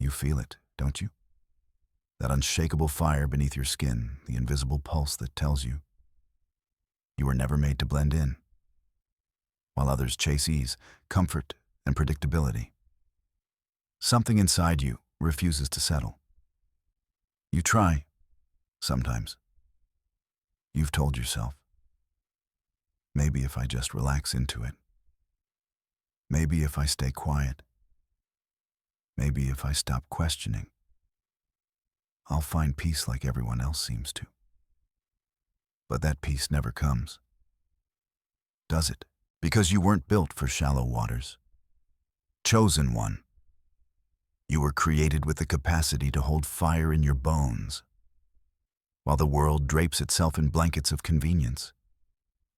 You feel it, don't you? That unshakable fire beneath your skin, the invisible pulse that tells you you were never made to blend in, while others chase ease, comfort, and predictability. Something inside you refuses to settle. You try, sometimes. You've told yourself, maybe if I just relax into it, maybe if I stay quiet, maybe if I stop questioning, I'll find peace like everyone else seems to. But that peace never comes, does it? Because you weren't built for shallow waters. Chosen one. You were created with the capacity to hold fire in your bones. While the world drapes itself in blankets of convenience,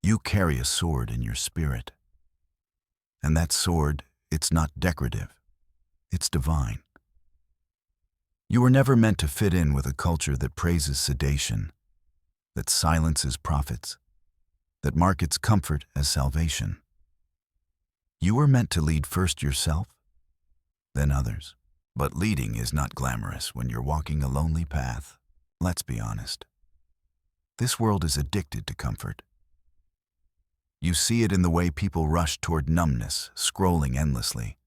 you carry a sword in your spirit. And that sword, it's not decorative, it's divine. You were never meant to fit in with a culture that praises sedation, that silences prophets, that markets comfort as salvation. You were meant to lead first yourself, then others. But leading is not glamorous when you're walking a lonely path. Let's be honest. This world is addicted to comfort. You see it in the way people rush toward numbness, scrolling endlessly,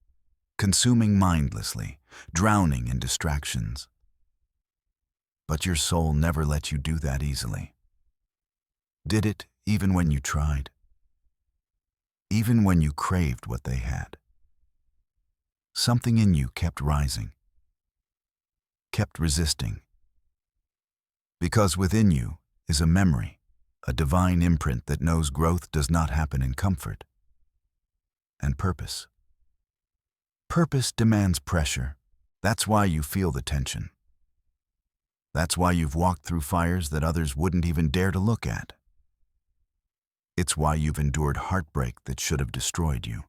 consuming mindlessly, drowning in distractions. But your soul never let you do that easily. Did it even when you tried? Even when you craved what they had? Something in you kept rising, kept resisting. Because within you is a memory, a divine imprint that knows growth does not happen in comfort. And purpose. Purpose demands pressure. That's why you feel the tension. That's why you've walked through fires that others wouldn't even dare to look at. It's why you've endured heartbreak that should have destroyed you.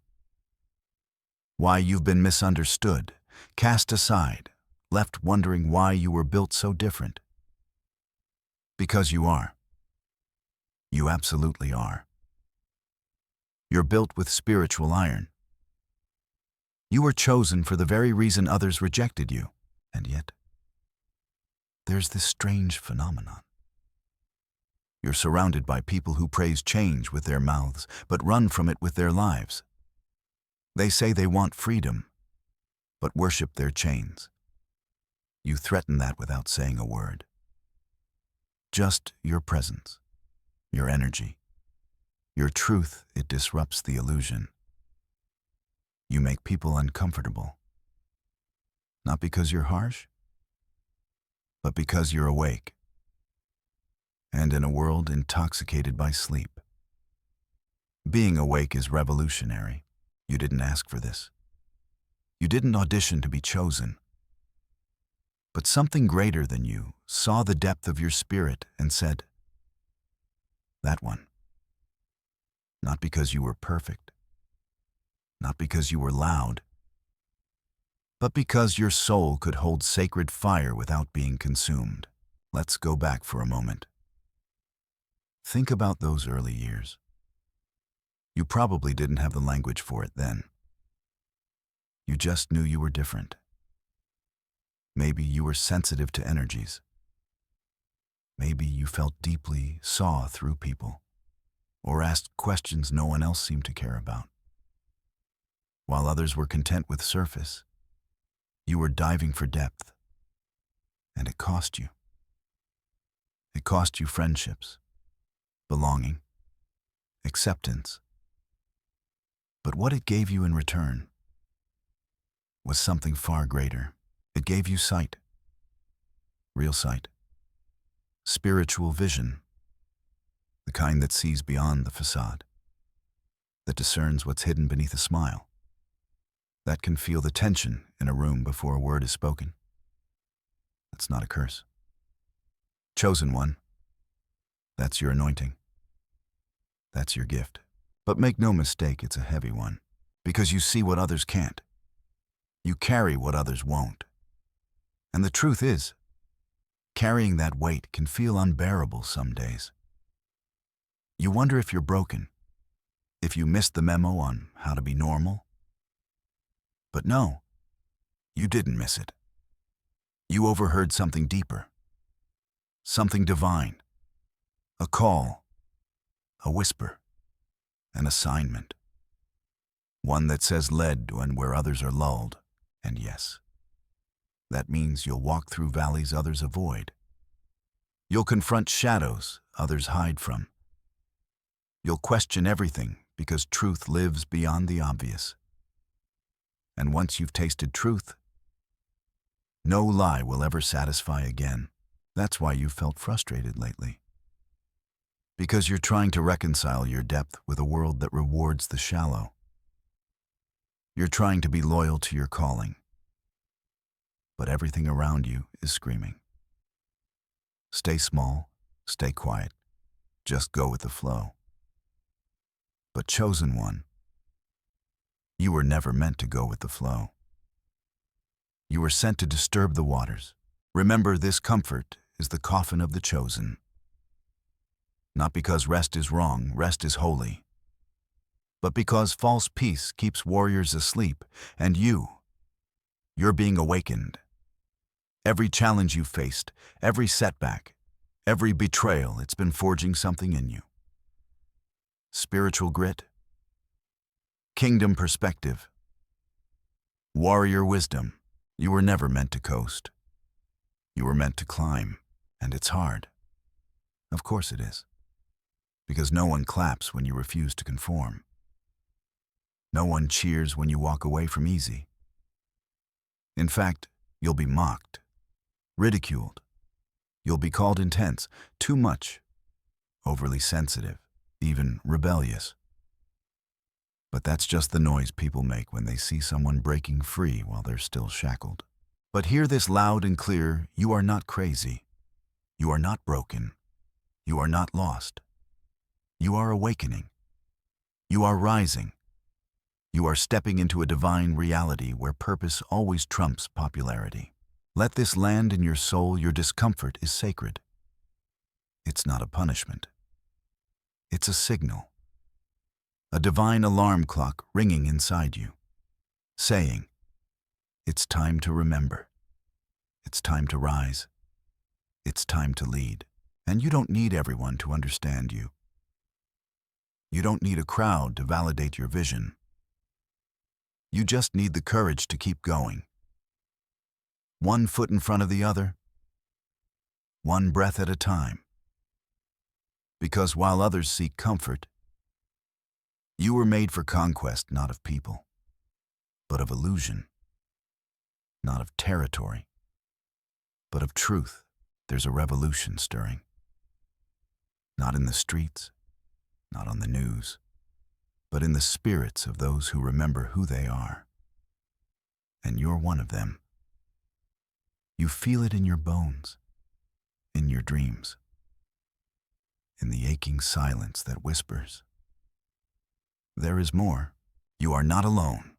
Why you've been misunderstood, cast aside, left wondering why you were built so different. Because you are. You absolutely are. You're built with spiritual iron. You were chosen for the very reason others rejected you, and yet, there's this strange phenomenon. You're surrounded by people who praise change with their mouths, but run from it with their lives. They say they want freedom, but worship their chains. You threaten that without saying a word. Just your presence, your energy, your truth, it disrupts the illusion. You make people uncomfortable. Not because you're harsh, but because you're awake. And in a world intoxicated by sleep. Being awake is revolutionary. You didn't ask for this. You didn't audition to be chosen. But something greater than you saw the depth of your spirit and said, that one. Not because you were perfect, not because you were loud, but because your soul could hold sacred fire without being consumed. Let's go back for a moment. Think about those early years. You probably didn't have the language for it then. You just knew you were different. Maybe you were sensitive to energies. Maybe you felt deeply, saw through people, or asked questions no one else seemed to care about. While others were content with surface, you were diving for depth. And it cost you. It cost you friendships, belonging, acceptance. But what it gave you in return was something far greater. It gave you sight, real sight, spiritual vision, the kind that sees beyond the facade, that discerns what's hidden beneath a smile, that can feel the tension in a room before a word is spoken. That's not a curse. Chosen one, that's your anointing. That's your gift. But make no mistake, it's a heavy one, because you see what others can't. You carry what others won't. And the truth is, carrying that weight can feel unbearable some days. You wonder if you're broken, if you missed the memo on how to be normal. But no, you didn't miss it. You overheard something deeper, something divine, a call, a whisper, an assignment. One that says led when where others are lulled. And yes, that means you'll walk through valleys others avoid. You'll confront shadows others hide from. You'll question everything because truth lives beyond the obvious. And once you've tasted truth, no lie will ever satisfy again. That's why you've felt frustrated lately. Because you're trying to reconcile your depth with a world that rewards the shallow. You're trying to be loyal to your calling, but everything around you is screaming. Stay small, stay quiet, just go with the flow. But chosen one, you were never meant to go with the flow. You were sent to disturb the waters. Remember, this comfort is the coffin of the chosen. Not because rest is wrong, rest is holy, but because false peace keeps warriors asleep, and you're being awakened. Every challenge you faced, every setback, every betrayal, it's been forging something in you. Spiritual grit, kingdom perspective, warrior wisdom. You were never meant to coast. You were meant to climb, and it's hard. Of course it is. Because no one claps when you refuse to conform. No one cheers when you walk away from easy. In fact, you'll be mocked, ridiculed. You'll be called intense, too much, overly sensitive, even rebellious. But that's just the noise people make when they see someone breaking free while they're still shackled. But hear this loud and clear: you are not crazy. You are not broken. You are not lost. You are awakening. You are rising. You are stepping into a divine reality where purpose always trumps popularity. Let this land in your soul. Your discomfort is sacred. It's not a punishment. It's a signal. A divine alarm clock ringing inside you, saying, it's time to remember. It's time to rise. It's time to lead. And you don't need everyone to understand you. You don't need a crowd to validate your vision. You just need the courage to keep going. One foot in front of the other, one breath at a time. Because while others seek comfort, you were made for conquest, not of people, but of illusion, not of territory, but of truth. There's a revolution stirring. Not in the streets, not on the news, but in the spirits of those who remember who they are. And you're one of them. You feel it in your bones, in your dreams, in the aching silence that whispers, there is more. You are not alone.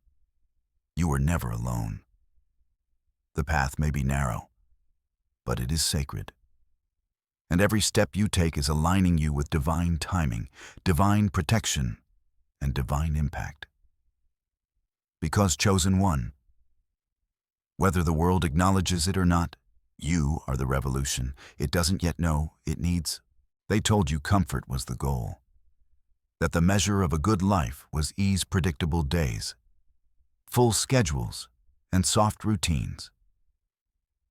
You were never alone. The path may be narrow, but it is sacred. And every step you take is aligning you with divine timing, divine protection, and divine impact. Because chosen one, whether the world acknowledges it or not, you are the revolution. It doesn't yet know it needs. They told you comfort was the goal. That the measure of a good life was ease, predictable days, full schedules, and soft routines.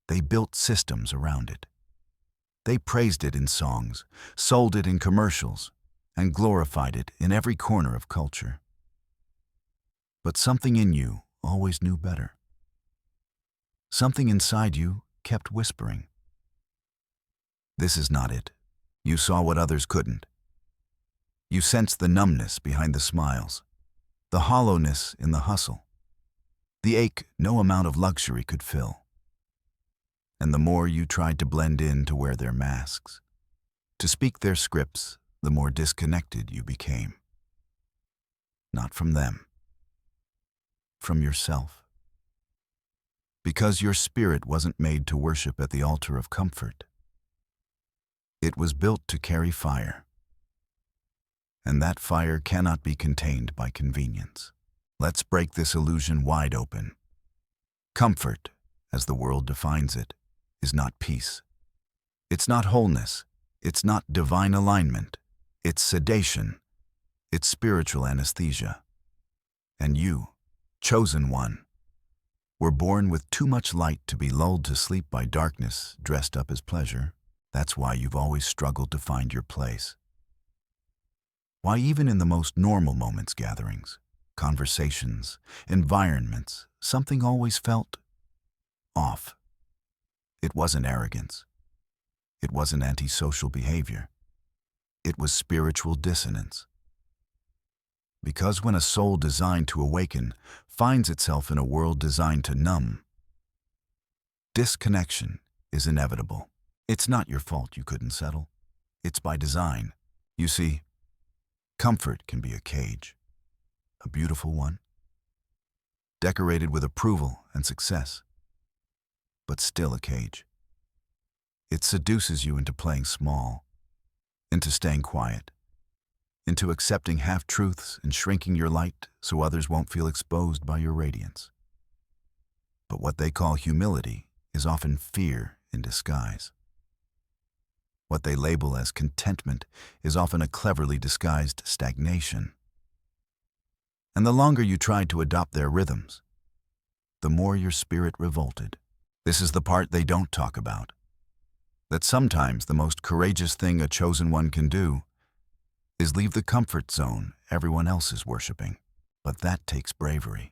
They built systems around it. They praised it in songs, sold it in commercials, and glorified it in every corner of culture. But something in you always knew better. Something inside you kept whispering. This is not it. You saw what others couldn't. You sensed the numbness behind the smiles, the hollowness in the hustle, the ache no amount of luxury could fill. And the more you tried to blend in, to wear their masks, to speak their scripts, the more disconnected you became. Not from them, from yourself. Because your spirit wasn't made to worship at the altar of comfort. It was built to carry fire. And that fire cannot be contained by convenience. Let's break this illusion wide open. Comfort, as the world defines it, is not peace. It's not wholeness. It's not divine alignment. It's sedation. It's spiritual anesthesia. And you, chosen one, were born with too much light to be lulled to sleep by darkness dressed up as pleasure. That's why you've always struggled to find your place. Why even in the most normal moments, gatherings, conversations, environments, something always felt off. It wasn't arrogance. It wasn't antisocial behavior. It was spiritual dissonance. Because when a soul designed to awaken finds itself in a world designed to numb, disconnection is inevitable. It's not your fault you couldn't settle. It's by design. You see, comfort can be a cage, a beautiful one, decorated with approval and success, but still a cage. It seduces you into playing small, into staying quiet, into accepting half-truths and shrinking your light so others won't feel exposed by your radiance. But what they call humility is often fear in disguise. What they label as contentment is often a cleverly disguised stagnation. And the longer you tried to adopt their rhythms, the more your spirit revolted. This is the part they don't talk about. That sometimes the most courageous thing a chosen one can do is leave the comfort zone everyone else is worshiping. But that takes bravery.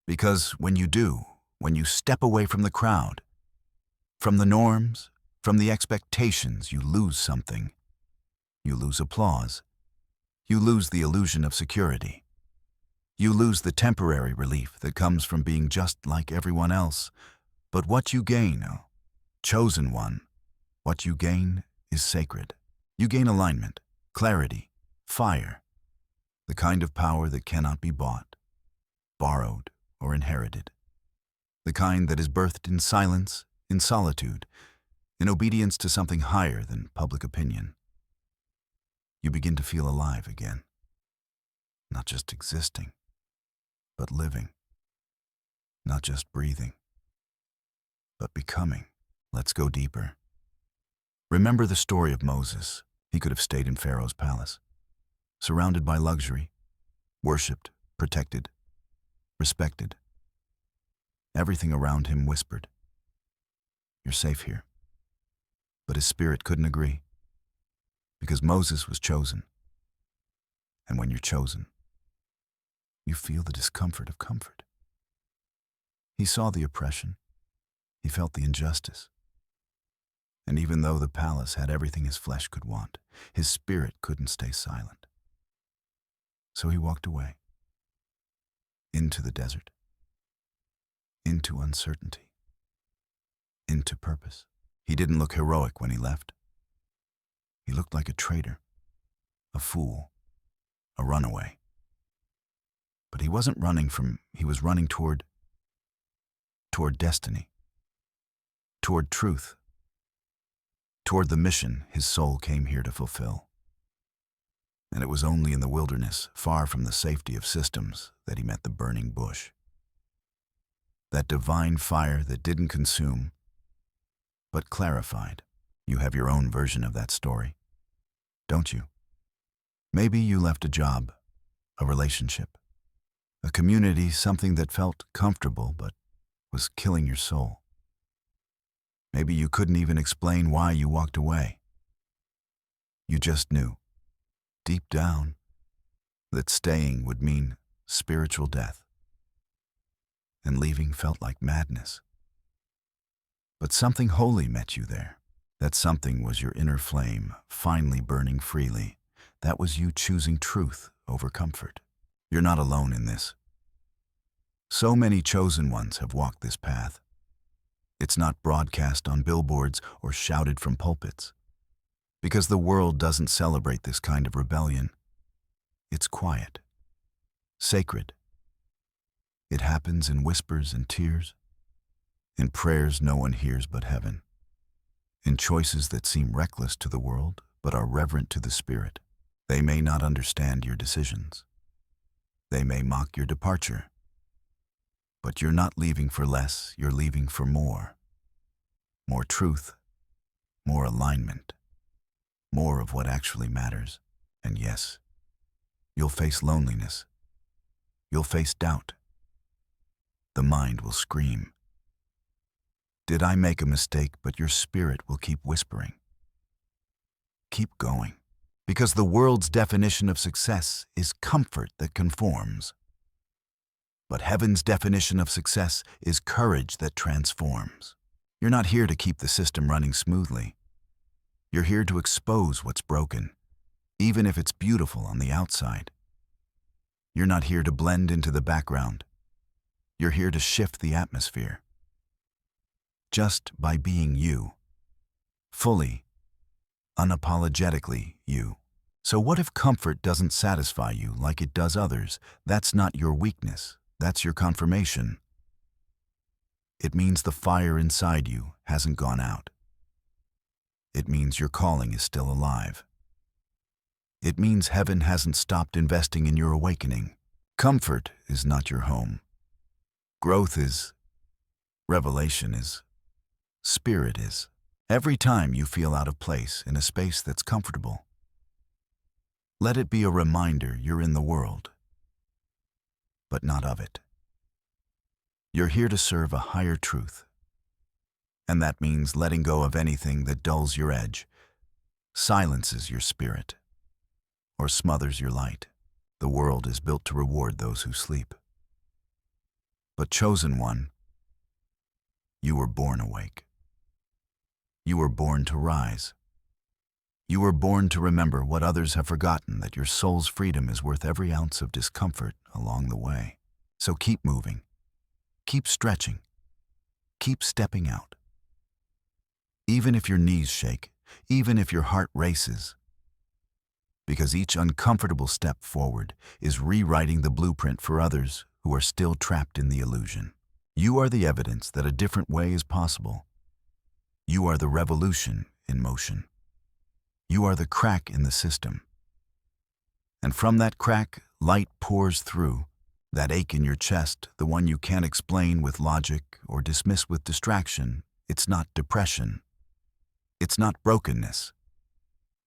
Because when you do, when you step away from the crowd, from the norms, from the expectations, you lose something. You lose applause. You lose the illusion of security. You lose the temporary relief that comes from being just like everyone else. But what you gain, chosen one, what you gain is sacred. You gain alignment, clarity, fire, the kind of power that cannot be bought, borrowed, or inherited. The kind that is birthed in silence, in solitude, in obedience to something higher than public opinion. You begin to feel alive again, not just existing, but living, not just breathing, but becoming. Let's go deeper. Remember the story of Moses. He could have stayed in Pharaoh's palace, surrounded by luxury, worshipped, protected, respected. Everything around him whispered, "You're safe here." But his spirit couldn't agree, because Moses was chosen. And when you're chosen, you feel the discomfort of comfort. He saw the oppression. He felt the injustice. And even though the palace had everything his flesh could want, his spirit couldn't stay silent. So he walked away, into the desert, into uncertainty, into purpose. He didn't look heroic when he left. He looked like a traitor, a fool, a runaway. But he wasn't running he was running toward destiny, toward truth, toward the mission his soul came here to fulfill. And it was only in the wilderness, far from the safety of systems, that he met the burning bush. That divine fire that didn't consume, but clarified. You have your own version of that story, don't you? Maybe you left a job, a relationship, a community, something that felt comfortable but was killing your soul. Maybe you couldn't even explain why you walked away. You just knew, deep down, that staying would mean spiritual death, and leaving felt like madness. But something holy met you there. That something was your inner flame, finally burning freely. That was you choosing truth over comfort. You're not alone in this. So many chosen ones have walked this path. It's not broadcast on billboards or shouted from pulpits, because the world doesn't celebrate this kind of rebellion. It's quiet, sacred. It happens in whispers and tears, in prayers no one hears but heaven, in choices that seem reckless to the world but are reverent to the Spirit. They may not understand your decisions. They may mock your departure. But you're not leaving for less, you're leaving for more. more truth, more alignment, more of what actually matters. And yes, you'll face loneliness. You'll face doubt. The mind will scream. Did I make a mistake? But your spirit will keep whispering. Keep going. Because the world's definition of success is comfort that conforms. But heaven's definition of success is courage that transforms. You're not here to keep the system running smoothly. You're here to expose what's broken, even if it's beautiful on the outside. You're not here to blend into the background. You're here to shift the atmosphere. Just by being you, fully, unapologetically you. So what if comfort doesn't satisfy you like it does others? That's not your weakness. That's your confirmation. It means the fire inside you hasn't gone out. It means your calling is still alive. It means heaven hasn't stopped investing in your awakening. Comfort is not your home. Growth is. Revelation is. Spirit is. Every time you feel out of place in a space that's comfortable, let it be a reminder you're in the world, but not of it. You're here to serve a higher truth. And that means letting go of anything that dulls your edge, silences your spirit, or smothers your light. The world is built to reward those who sleep. But chosen one, you were born awake. You were born to rise. You were born to remember what others have forgotten, that your soul's freedom is worth every ounce of discomfort along the way. So keep moving, keep stretching, keep stepping out. Even if your knees shake, even if your heart races, because each uncomfortable step forward is rewriting the blueprint for others who are still trapped in the illusion. You are the evidence that a different way is possible. You are the revolution in motion. You are the crack in the system. And from that crack, light pours through. That ache in your chest, the one you can't explain with logic or dismiss with distraction, it's not depression. It's not brokenness.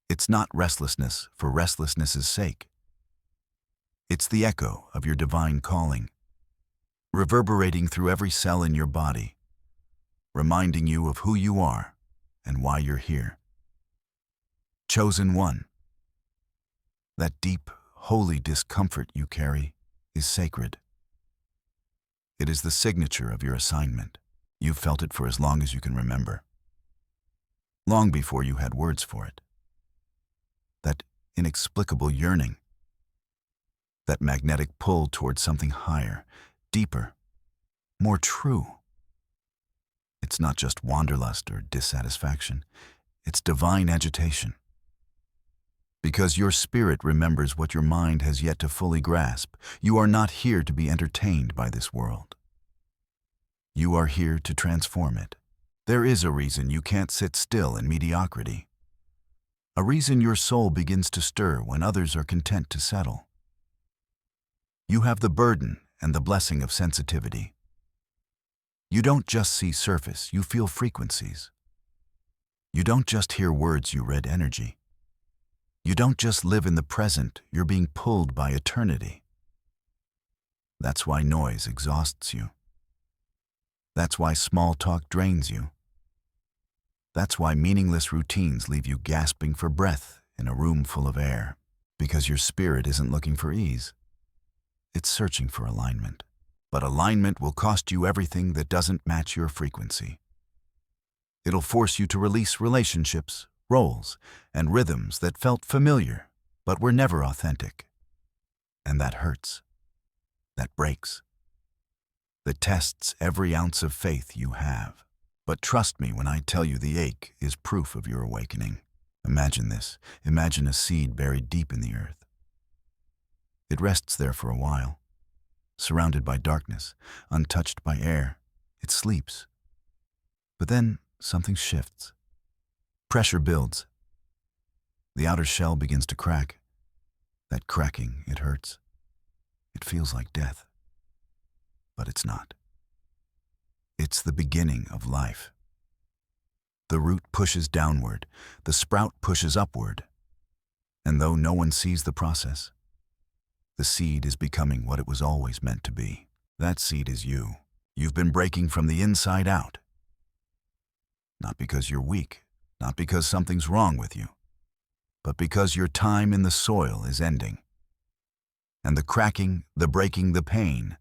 It's not restlessness for restlessness' sake. It's the echo of your divine calling, reverberating through every cell in your body, reminding you of who you are and why you're here. Chosen one. That deep, holy discomfort you carry is sacred. It is the signature of your assignment. You've felt it for as long as you can remember. Long before you had words for it. That inexplicable yearning. That magnetic pull towards something higher, deeper, more true. It's not just wanderlust or dissatisfaction. It's divine agitation. Because your spirit remembers what your mind has yet to fully grasp. You are not here to be entertained by this world. You are here to transform it. There is a reason you can't sit still in mediocrity. A reason your soul begins to stir when others are content to settle. You have the burden and the blessing of sensitivity. You don't just see surface, you feel frequencies. You don't just hear words, you read energy. You don't just live in the present, you're being pulled by eternity. That's why noise exhausts you. That's why small talk drains you. That's why meaningless routines leave you gasping for breath in a room full of air. Because your spirit isn't looking for ease. It's searching for alignment. But alignment will cost you everything that doesn't match your frequency. It'll force you to release relationships, roles, and rhythms that felt familiar, but were never authentic. And that hurts. That breaks. That tests every ounce of faith you have. But trust me when I tell you the ache is proof of your awakening. Imagine this. Imagine a seed buried deep in the earth. It rests there for a while, surrounded by darkness, untouched by air. It sleeps. But then something shifts. Pressure builds. The outer shell begins to crack. That cracking, it hurts. It feels like death. But it's not. It's the beginning of life. The root pushes downward, the sprout pushes upward. And though no one sees the process, the seed is becoming what it was always meant to be. That seed is you. You've been breaking from the inside out. Not because you're weak, not because something's wrong with you, but because your time in the soil is ending. And the cracking, the breaking, the pain,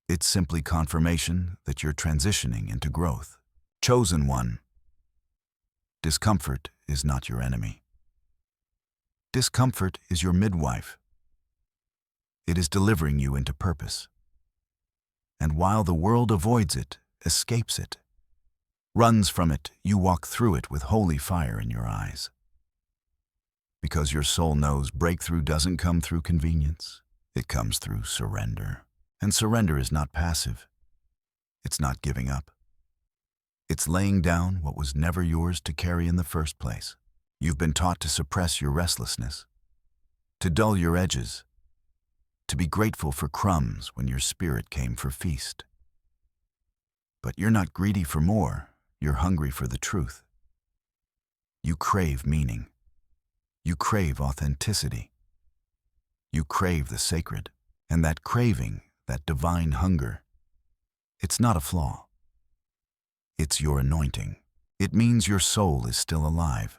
it's simply confirmation that you're transitioning into growth. Chosen one, discomfort is not your enemy. Discomfort is your midwife. It is delivering you into purpose. And while the world avoids it, escapes it, runs from it, you walk through it with holy fire in your eyes. Because your soul knows breakthrough doesn't come through convenience. It comes through surrender. And surrender is not passive. It's not giving up. It's laying down what was never yours to carry in the first place. You've been taught to suppress your restlessness, to dull your edges, to be grateful for crumbs when your spirit came for feast. But you're not greedy for more, you're hungry for the truth. You crave meaning. You crave authenticity. You crave the sacred. And that craving, that divine hunger, it's not a flaw. It's your anointing. It means your soul is still alive.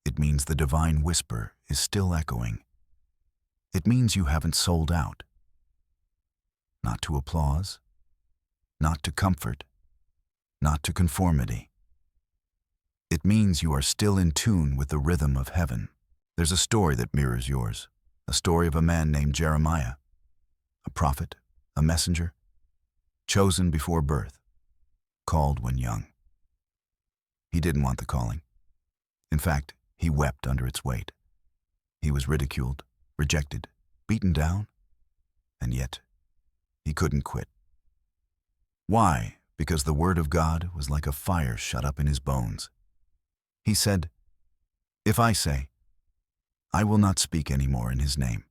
It means the divine whisper is still echoing. It means you haven't sold out. Not to applause, not to comfort, not to conformity. It means you are still in tune with the rhythm of heaven. There's a story that mirrors yours, a story of a man named Jeremiah, a prophet, a messenger, chosen before birth, called when young. He didn't want the calling. In fact, he wept under its weight. He was ridiculed, rejected, beaten down, and yet he couldn't quit. Why? Because the word of God was like a fire shut up in his bones. He said, "If I say, I will not speak any more in his name,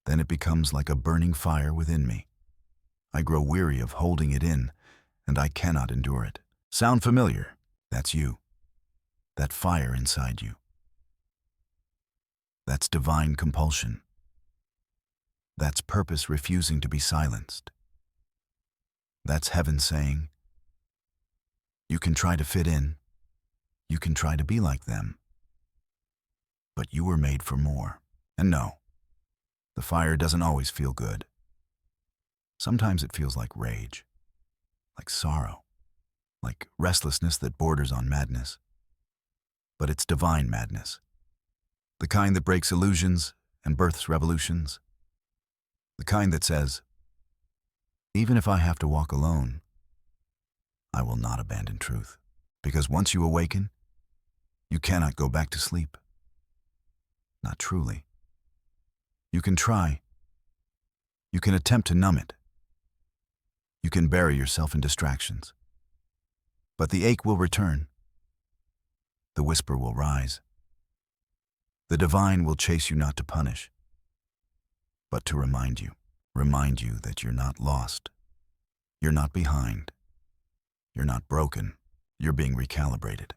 then it becomes like a burning fire within me. I grow weary of holding it in, and I cannot endure it." Sound familiar? That's you. That fire inside you. That's divine compulsion. That's purpose refusing to be silenced. That's heaven saying, you can try to fit in, you can try to be like them, but you were made for more. And no, the fire doesn't always feel good. Sometimes it feels like rage, like sorrow, like restlessness that borders on madness. But it's divine madness, the kind that breaks illusions and births revolutions, the kind that says, even if I have to walk alone, I will not abandon truth. Because once you awaken, you cannot go back to sleep. Not truly. You can try. You can attempt to numb it. You can bury yourself in distractions. But the ache will return. The whisper will rise. The divine will chase you not to punish, but to remind you that you're not lost. You're not behind. You're not broken. You're being recalibrated.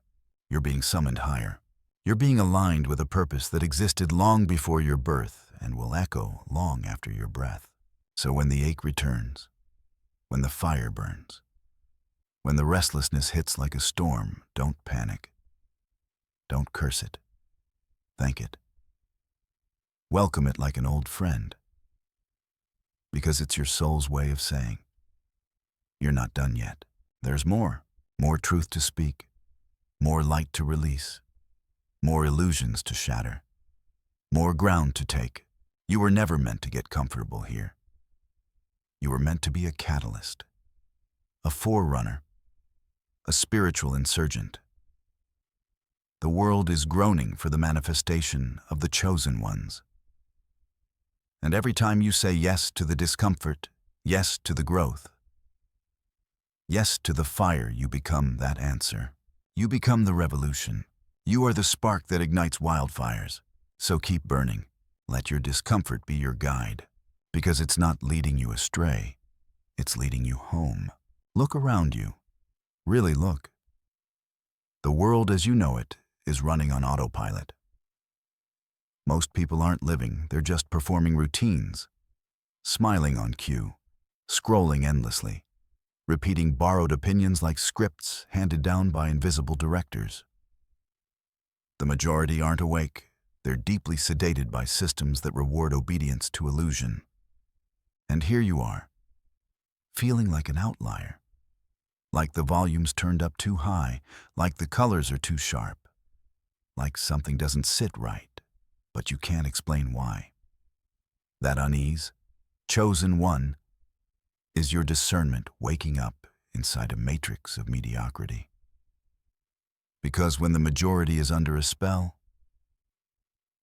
You're being summoned higher. You're being aligned with a purpose that existed long before your birth and will echo long after your breath. So when the ache returns, when the fire burns, when the restlessness hits like a storm, don't panic. Don't curse it. Thank it. Welcome it like an old friend. Because it's your soul's way of saying, you're not done yet. There's more truth to speak, more light to release, more illusions to shatter, more ground to take. You were never meant to get comfortable here. You were meant to be a catalyst, a forerunner, a spiritual insurgent. The world is groaning for the manifestation of the chosen ones. And every time you say yes to the discomfort, yes to the growth, yes to the fire, you become that answer. You become the revolution. You are the spark that ignites wildfires. So keep burning. Let your discomfort be your guide. Because it's not leading you astray. It's leading you home. Look around you. Really look. The world as you know it is running on autopilot. Most people aren't living, they're just performing routines, smiling on cue, scrolling endlessly, repeating borrowed opinions like scripts handed down by invisible directors. The majority aren't awake. They're deeply sedated by systems that reward obedience to illusion. And here you are, feeling like an outlier, like the volume's turned up too high, like the colors are too sharp, like something doesn't sit right, but you can't explain why. That unease, chosen one, is your discernment waking up inside a matrix of mediocrity. Because when the majority is under a spell,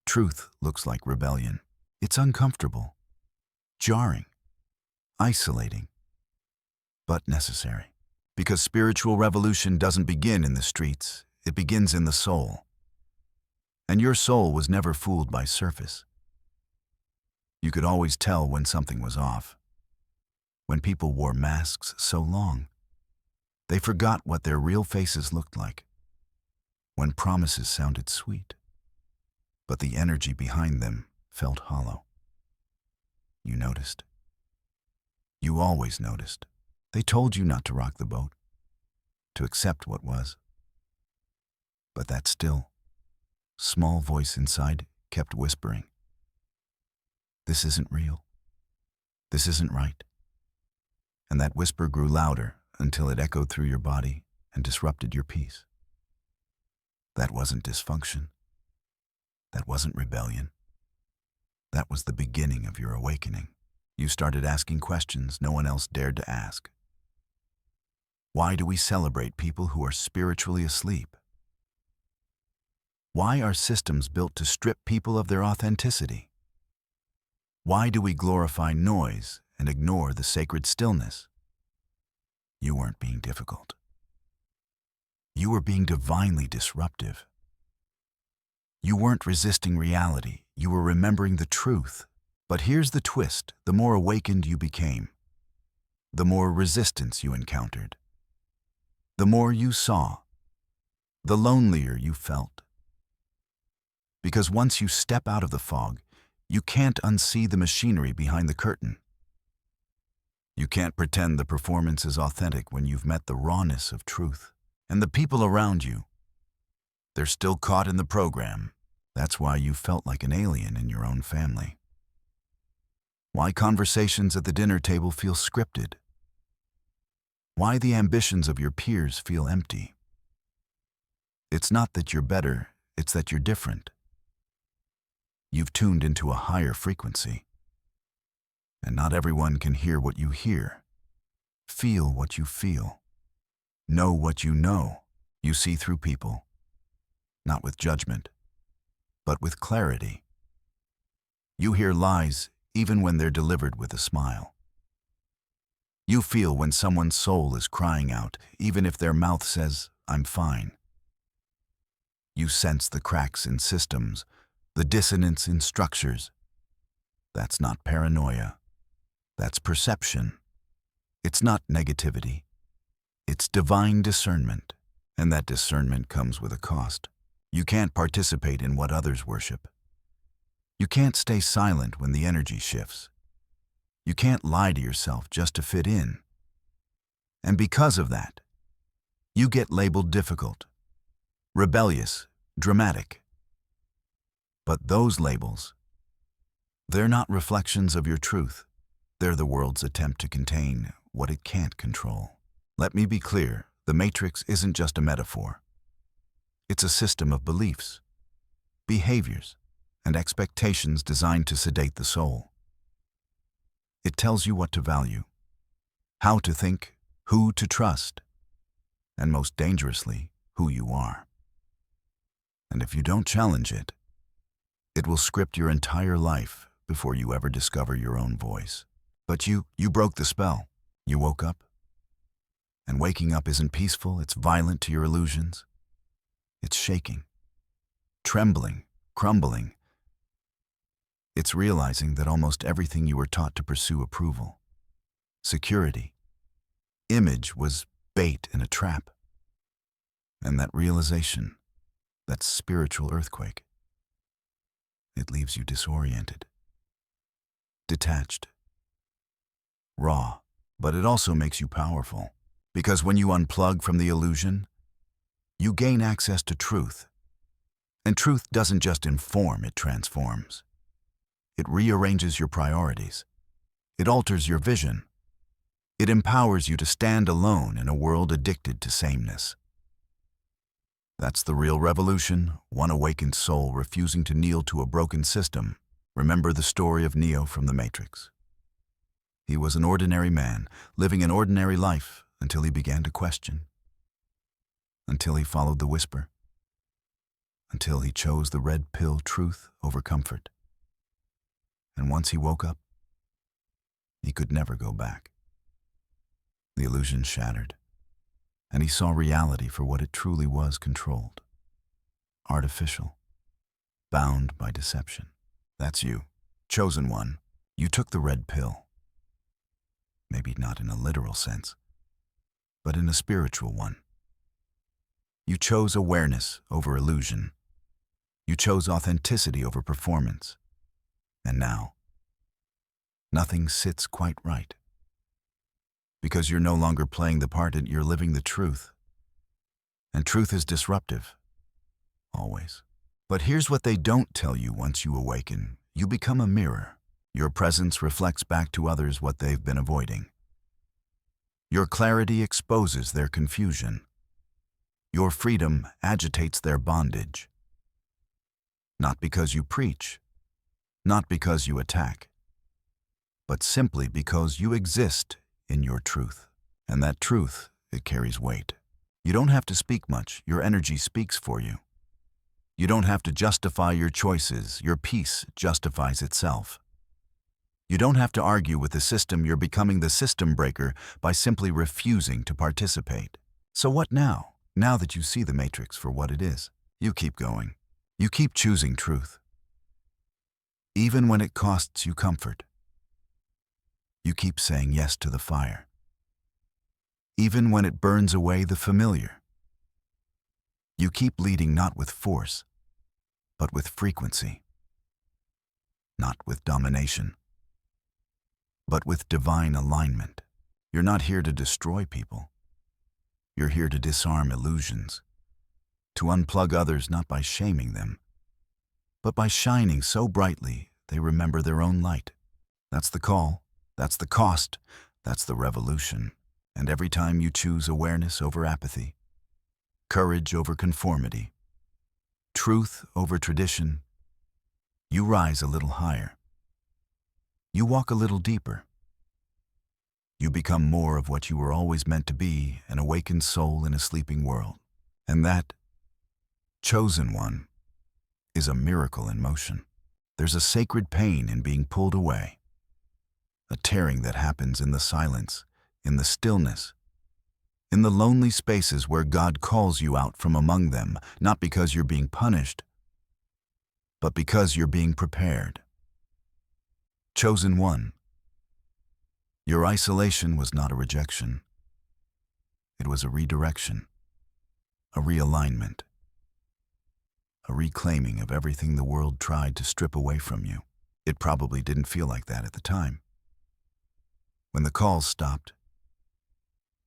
truth looks like rebellion. It's uncomfortable, jarring, isolating, but necessary. Because spiritual revolution doesn't begin in the streets, it begins in the soul. And your soul was never fooled by surface. You could always tell when something was off. When people wore masks so long, they forgot what their real faces looked like. When promises sounded sweet, but the energy behind them felt hollow. You noticed. You always noticed. They told you not to rock the boat, to accept what was. But that still, small voice inside kept whispering, "This isn't real. This isn't right." And that whisper grew louder until it echoed through your body and disrupted your peace. That wasn't dysfunction. That wasn't rebellion. That was the beginning of your awakening. You started asking questions no one else dared to ask. Why do we celebrate people who are spiritually asleep? Why are systems built to strip people of their authenticity? Why do we glorify noise and ignore the sacred stillness? You weren't being difficult. You were being divinely disruptive. You weren't resisting reality, you were remembering the truth. But here's the twist: the more awakened you became, the more resistance you encountered. The more you saw, the lonelier you felt. Because once you step out of the fog, you can't unsee the machinery behind the curtain. You can't pretend the performance is authentic when you've met the rawness of truth. And the people around you, they're still caught in the program. That's why you felt like an alien in your own family. Why conversations at the dinner table feel scripted. Why the ambitions of your peers feel empty. It's not that you're better, it's that you're different. You've tuned into a higher frequency. And not everyone can hear what you hear, feel what you feel, know what you know. You see through people, not with judgment, but with clarity. You hear lies even when they're delivered with a smile. You feel when someone's soul is crying out, even if their mouth says, "I'm fine." You sense the cracks in systems, the dissonance in structures. That's not paranoia. That's perception. It's not negativity. It's divine discernment, and that discernment comes with a cost. You can't participate in what others worship. You can't stay silent when the energy shifts. You can't lie to yourself just to fit in. And because of that, you get labeled difficult, rebellious, dramatic. But those labels, they're not reflections of your truth. They're the world's attempt to contain what it can't control. Let me be clear, the Matrix isn't just a metaphor. It's a system of beliefs, behaviors, and expectations designed to sedate the soul. It tells you what to value, how to think, who to trust, and most dangerously, who you are. And if you don't challenge it, it will script your entire life before you ever discover your own voice. But you broke the spell. You woke up. And waking up isn't peaceful, it's violent to your illusions. It's shaking, trembling, crumbling. It's realizing that almost everything you were taught to pursue approval, security, image was bait in a trap. And that realization, that spiritual earthquake, it leaves you disoriented, detached, raw, but it also makes you powerful. Because when you unplug from the illusion, you gain access to truth. And truth doesn't just inform, it transforms. It rearranges your priorities. It alters your vision. It empowers you to stand alone in a world addicted to sameness. That's the real revolution, one awakened soul refusing to kneel to a broken system. Remember the story of Neo from the Matrix. He was an ordinary man, living an ordinary life until he began to question. Until he followed the whisper. Until he chose the red pill truth over comfort. And once he woke up, he could never go back. The illusion shattered, and he saw reality for what it truly was: controlled, artificial, bound by deception. That's you, chosen one. You took the red pill. Maybe not in a literal sense, but in a spiritual one. You chose awareness over illusion. You chose authenticity over performance. And now, nothing sits quite right. Because you're no longer playing the part, you're living the truth. And truth is disruptive. Always. But here's what they don't tell you once you awaken. You become a mirror. Your presence reflects back to others what they've been avoiding. Your clarity exposes their confusion. Your freedom agitates their bondage. Not because you preach, not because you attack, but simply because you exist in your truth. And that truth, it carries weight. You don't have to speak much, your energy speaks for you. You don't have to justify your choices, your peace justifies itself. You don't have to argue with the system, you're becoming the system breaker by simply refusing to participate. So what now? Now that you see the matrix for what it is, you keep going. You keep choosing truth. Even when it costs you comfort. You keep saying yes to the fire. Even when it burns away the familiar. You keep leading not with force, but with frequency. Not with domination, but with divine alignment. You're not here to destroy people. You're here to disarm illusions, to unplug others not by shaming them, but by shining so brightly they remember their own light. That's the call, that's the cost, that's the revolution. And every time you choose awareness over apathy, courage over conformity, truth over tradition, you rise a little higher. You walk a little deeper. You become more of what you were always meant to be, an awakened soul in a sleeping world. And that chosen one is a miracle in motion. There's a sacred pain in being pulled away, a tearing that happens in the silence, in the stillness, in the lonely spaces where God calls you out from among them, not because you're being punished, but because you're being prepared. Chosen one. Your isolation was not a rejection. It was a redirection, a realignment, a reclaiming of everything the world tried to strip away from you. It probably didn't feel like that at the time. When the calls stopped,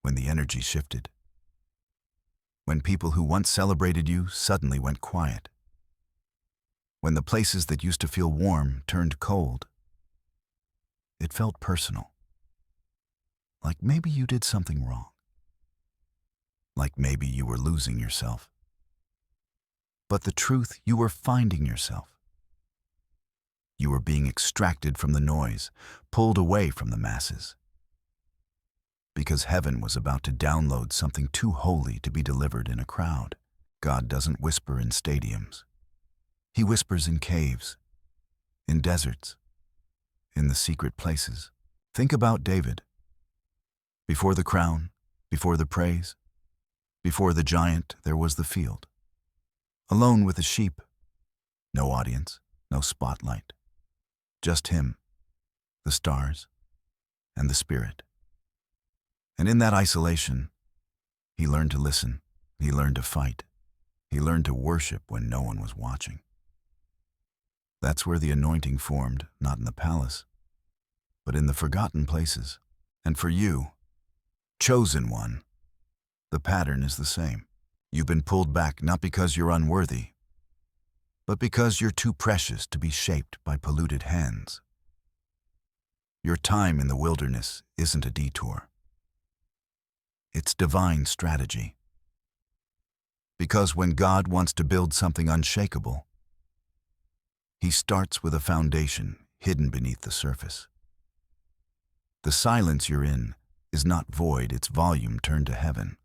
when the energy shifted, when people who once celebrated you suddenly went quiet, when the places that used to feel warm turned cold, it felt personal. Like maybe you did something wrong. Like maybe you were losing yourself. But the truth, you were finding yourself. You were being extracted from the noise, pulled away from the masses. Because heaven was about to download something too holy to be delivered in a crowd. God doesn't whisper in stadiums. He whispers in caves, in deserts, in the secret places. Think about David. Before the crown, before the praise, before the giant, there was the field. Alone with the sheep, no audience, no spotlight. Just him, the stars, and the Spirit. And in that isolation, he learned to listen, He learned to fight. He learned to worship when no one was watching. That's where the anointing formed, not in the palace, but in the forgotten places. And for you, chosen one, the pattern is the same. You've been pulled back not because you're unworthy, but because you're too precious to be shaped by polluted hands. Your time in the wilderness isn't a detour. It's divine strategy. Because when God wants to build something unshakable, He starts with a foundation hidden beneath the surface. The silence you're in is not void, it's volume turned to heaven.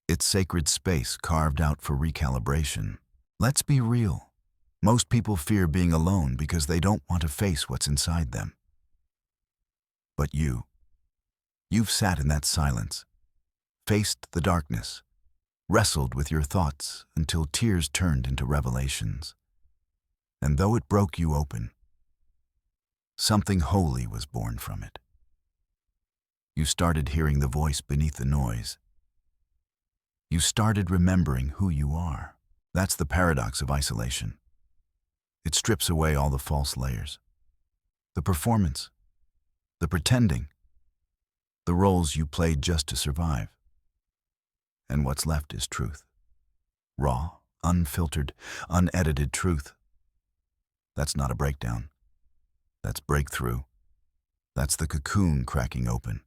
It's sacred space carved out for recalibration. Let's be real. Most people fear being alone because they don't want to face what's inside them. But you've sat in that silence, faced the darkness, wrestled with your thoughts until tears turned into revelations. And though it broke you open, something holy was born from it. You started hearing the voice beneath the noise. You started remembering who you are. That's the paradox of isolation. It strips away all the false layers. The performance, the pretending, the roles you played just to survive. And what's left is truth. Raw, unfiltered, unedited truth. That's not a breakdown. That's breakthrough. That's the cocoon cracking open.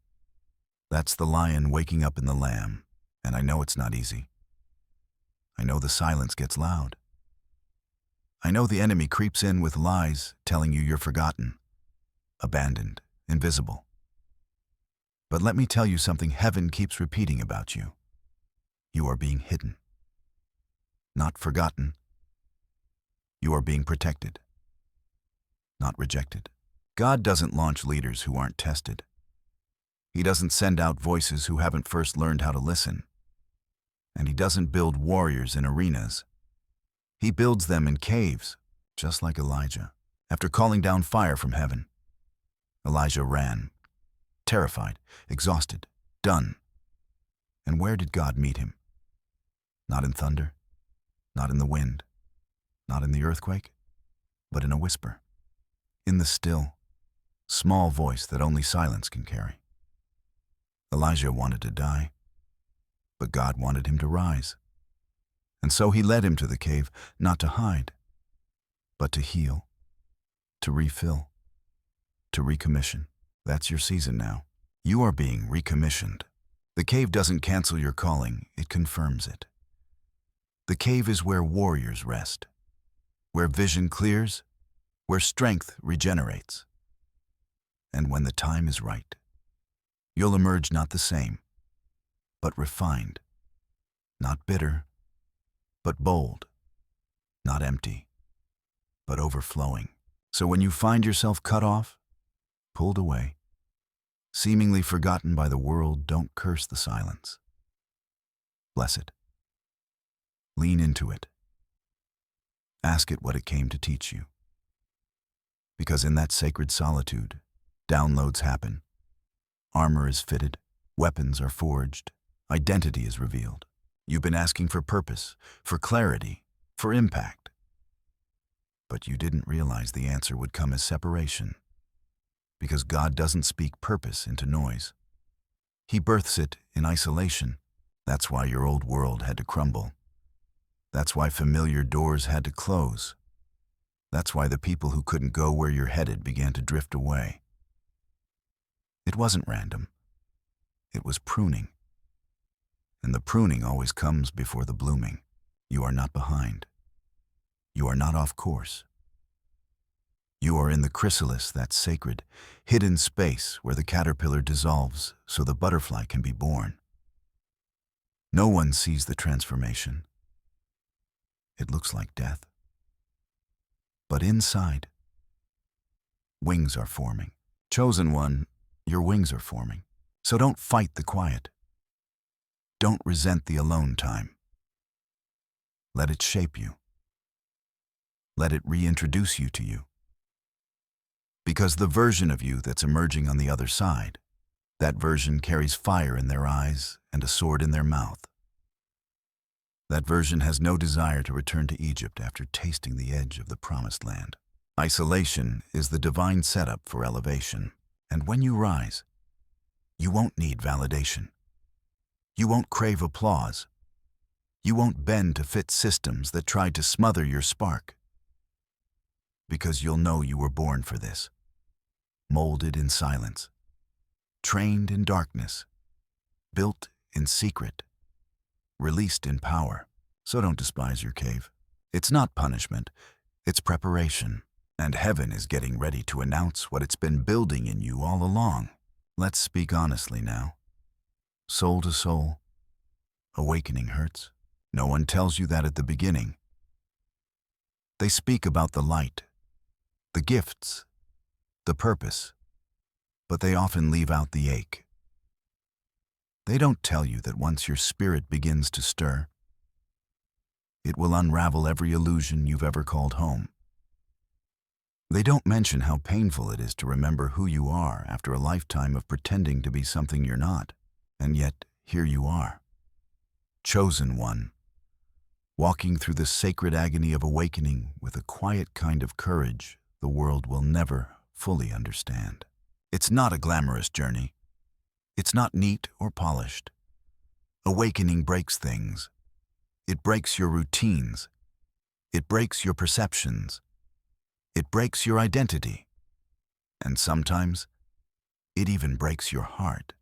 That's the lion waking up in the lamb. And I know it's not easy. I know the silence gets loud. I know the enemy creeps in with lies telling you you're forgotten, abandoned, invisible. But let me tell you something heaven keeps repeating about you. You are being hidden, not forgotten. You are being protected, not rejected. God doesn't launch leaders who aren't tested. He doesn't send out voices who haven't first learned how to listen. And He doesn't build warriors in arenas. He builds them in caves, just like Elijah. After calling down fire from heaven, Elijah ran, terrified, exhausted, done. And where did God meet him? Not in thunder, not in the wind, not in the earthquake, but in a whisper, in the still, small voice that only silence can carry. Elijah wanted to die, but God wanted him to rise. And so He led him to the cave, not to hide, but to heal, to refill, to recommission. That's your season now. You are being recommissioned. The cave doesn't cancel your calling, it confirms it. The cave is where warriors rest, where vision clears, where strength regenerates. And when the time is right, you'll emerge not the same, but refined, not bitter, but bold, not empty, but overflowing. So when you find yourself cut off, pulled away, seemingly forgotten by the world, don't curse the silence. Bless it. Lean into it. Ask it what it came to teach you. Because in that sacred solitude, downloads happen. Armor is fitted, weapons are forged, identity is revealed. You've been asking for purpose, for clarity, for impact. But you didn't realize the answer would come as separation. Because God doesn't speak purpose into noise. He births it in isolation. That's why your old world had to crumble. That's why familiar doors had to close. That's why the people who couldn't go where you're headed began to drift away. It wasn't random. It was pruning. And the pruning always comes before the blooming. You are not behind. You are not off course. You are in the chrysalis, that sacred, hidden space where the caterpillar dissolves so the butterfly can be born. No one sees the transformation. It looks like death. But inside, wings are forming. Chosen one, your wings are forming. So don't fight the quiet. Don't resent the alone time. Let it shape you. Let it reintroduce you to you. Because the version of you that's emerging on the other side, that version carries fire in their eyes and a sword in their mouth. That version has no desire to return to Egypt after tasting the edge of the promised land. Isolation is the divine setup for elevation. And when you rise, you won't need validation. You won't crave applause. You won't bend to fit systems that tried to smother your spark. Because you'll know you were born for this. Molded in silence. Trained in darkness. Built in secret. Released in power. So don't despise your cave. It's not punishment. It's preparation. And heaven is getting ready to announce what it's been building in you all along. Let's speak honestly now. Soul to soul, awakening hurts. No one tells you that at the beginning. They speak about the light, the gifts, the purpose, but they often leave out the ache. They don't tell you that once your spirit begins to stir, it will unravel every illusion you've ever called home. They don't mention how painful it is to remember who you are after a lifetime of pretending to be something you're not. And yet, here you are. Chosen one. Walking through the sacred agony of awakening with a quiet kind of courage the world will never fully understand. It's not a glamorous journey. It's not neat or polished. Awakening breaks things. It breaks your routines. It breaks your perceptions. It breaks your identity. And sometimes, it even breaks your heart.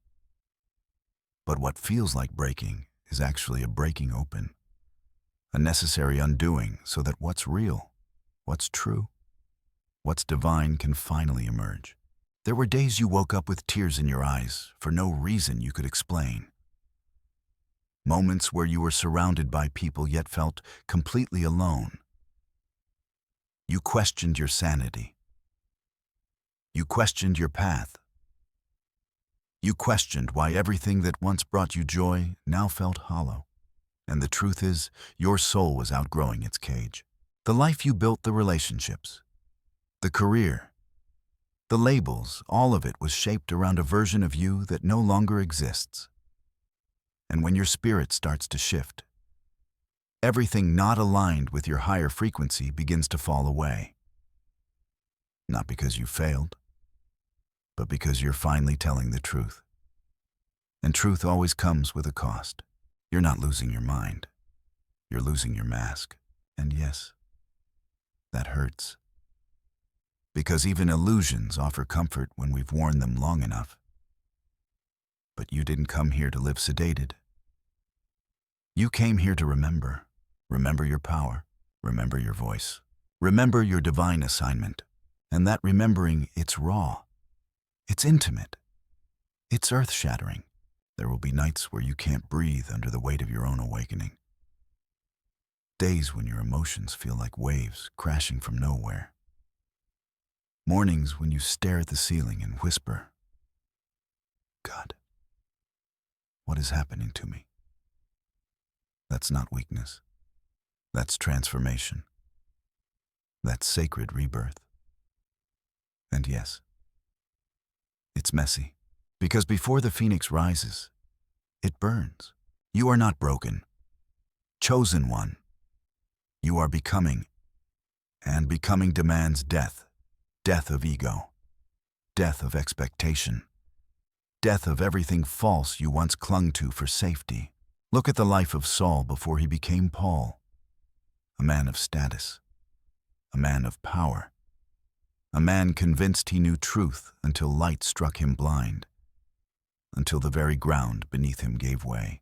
But what feels like breaking is actually a breaking open. A necessary undoing so that what's real, what's true, what's divine can finally emerge. There were days you woke up with tears in your eyes for no reason you could explain. Moments where you were surrounded by people yet felt completely alone. You questioned your sanity. You questioned your path. You questioned why everything that once brought you joy now felt hollow. And the truth is, your soul was outgrowing its cage. The life you built, the relationships, the career, the labels, all of it was shaped around a version of you that no longer exists. And when your spirit starts to shift, everything not aligned with your higher frequency begins to fall away. Not because you failed, but because you're finally telling the truth. And truth always comes with a cost. You're not losing your mind. You're losing your mask. And yes, that hurts. Because even illusions offer comfort when we've worn them long enough. But you didn't come here to live sedated. You came here to remember. Remember your power. Remember your voice. Remember your divine assignment. And that remembering, it's raw. It's intimate. It's earth-shattering. There will be nights where you can't breathe under the weight of your own awakening. Days when your emotions feel like waves crashing from nowhere. Mornings when you stare at the ceiling and whisper, God, what is happening to me? That's not weakness. That's transformation. That's sacred rebirth. And yes, it's messy. Because before the phoenix rises, it burns. You are not broken. Chosen one. You are becoming. And becoming demands death. Death of ego. Death of expectation. Death of everything false you once clung to for safety. Look at the life of Saul before he became Paul. A man of status. A man of power. A man convinced he knew truth until light struck him blind. Until the very ground beneath him gave way.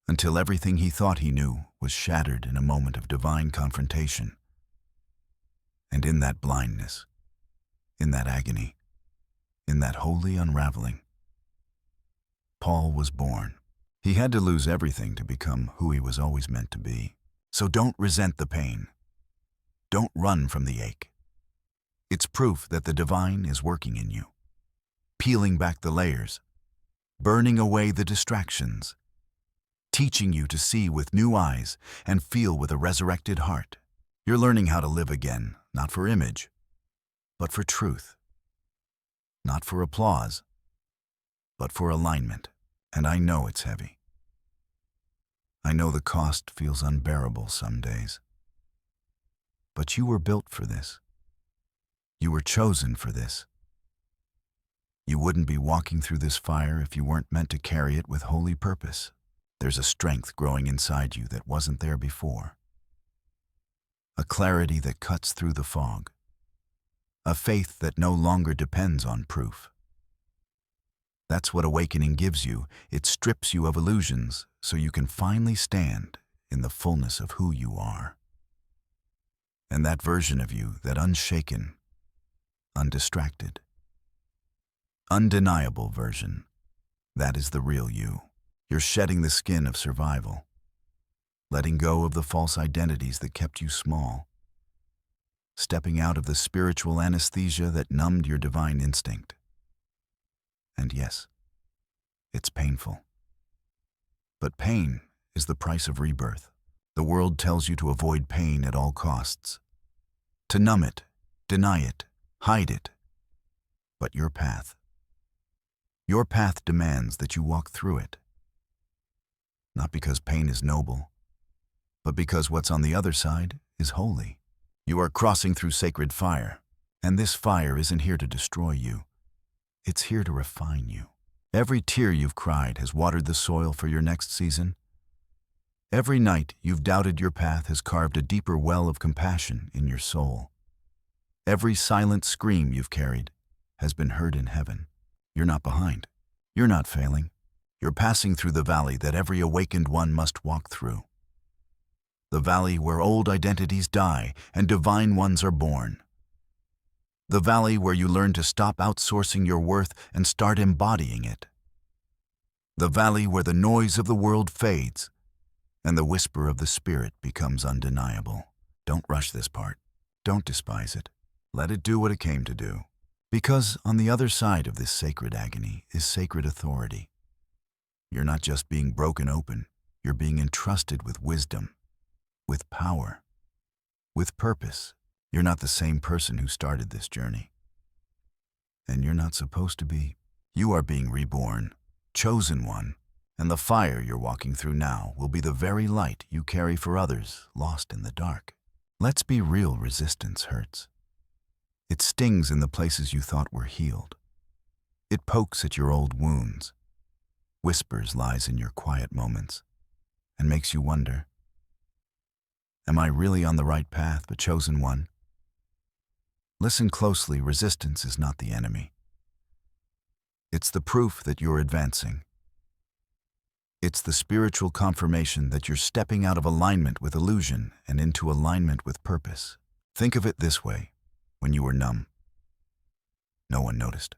Until everything he thought he knew was shattered in a moment of divine confrontation. And in that blindness, in that agony, in that holy unraveling, Paul was born. He had to lose everything to become who he was always meant to be. So don't resent the pain. Don't run from the ache. It's proof that the divine is working in you, peeling back the layers, burning away the distractions, teaching you to see with new eyes and feel with a resurrected heart. You're learning how to live again, not for image, but for truth. Not for applause, but for alignment. And I know it's heavy. I know the cost feels unbearable some days. But you were built for this. You were chosen for this. You wouldn't be walking through this fire if you weren't meant to carry it with holy purpose. There's a strength growing inside you that wasn't there before. A clarity that cuts through the fog. A faith that no longer depends on proof. That's what awakening gives you. It strips you of illusions so you can finally stand in the fullness of who you are. And that version of you, that unshaken, undistracted, undeniable version, that is the real you. You're shedding the skin of survival, letting go of the false identities that kept you small, stepping out of the spiritual anesthesia that numbed your divine instinct. And yes, it's painful. But pain is the price of rebirth. The world tells you to avoid pain at all costs, to numb it, deny it, hide it. But your path demands that you walk through it. Not because pain is noble, but because what's on the other side is holy. You are crossing through sacred fire, and this fire isn't here to destroy you. It's here to refine you. Every tear you've cried has watered the soil for your next season. Every night you've doubted your path has carved a deeper well of compassion in your soul. Every silent scream you've carried has been heard in heaven. You're not behind. You're not failing. You're passing through the valley that every awakened one must walk through. The valley where old identities die and divine ones are born. The valley where you learn to stop outsourcing your worth and start embodying it. The valley where the noise of the world fades and the whisper of the Spirit becomes undeniable. Don't rush this part. Don't despise it. Let it do what it came to do. Because on the other side of this sacred agony is sacred authority. You're not just being broken open. You're being entrusted with wisdom, with power, with purpose. You're not the same person who started this journey. And you're not supposed to be. You are being reborn, chosen one, and the fire you're walking through now will be the very light you carry for others lost in the dark. Let's be real, resistance hurts. It stings in the places you thought were healed. It pokes at your old wounds, whispers lies in your quiet moments, and makes you wonder, am I really on the right path, the chosen one? Listen closely, resistance is not the enemy. It's the proof that you're advancing. It's the spiritual confirmation that you're stepping out of alignment with illusion and into alignment with purpose. Think of it this way. When you were numb, no one noticed.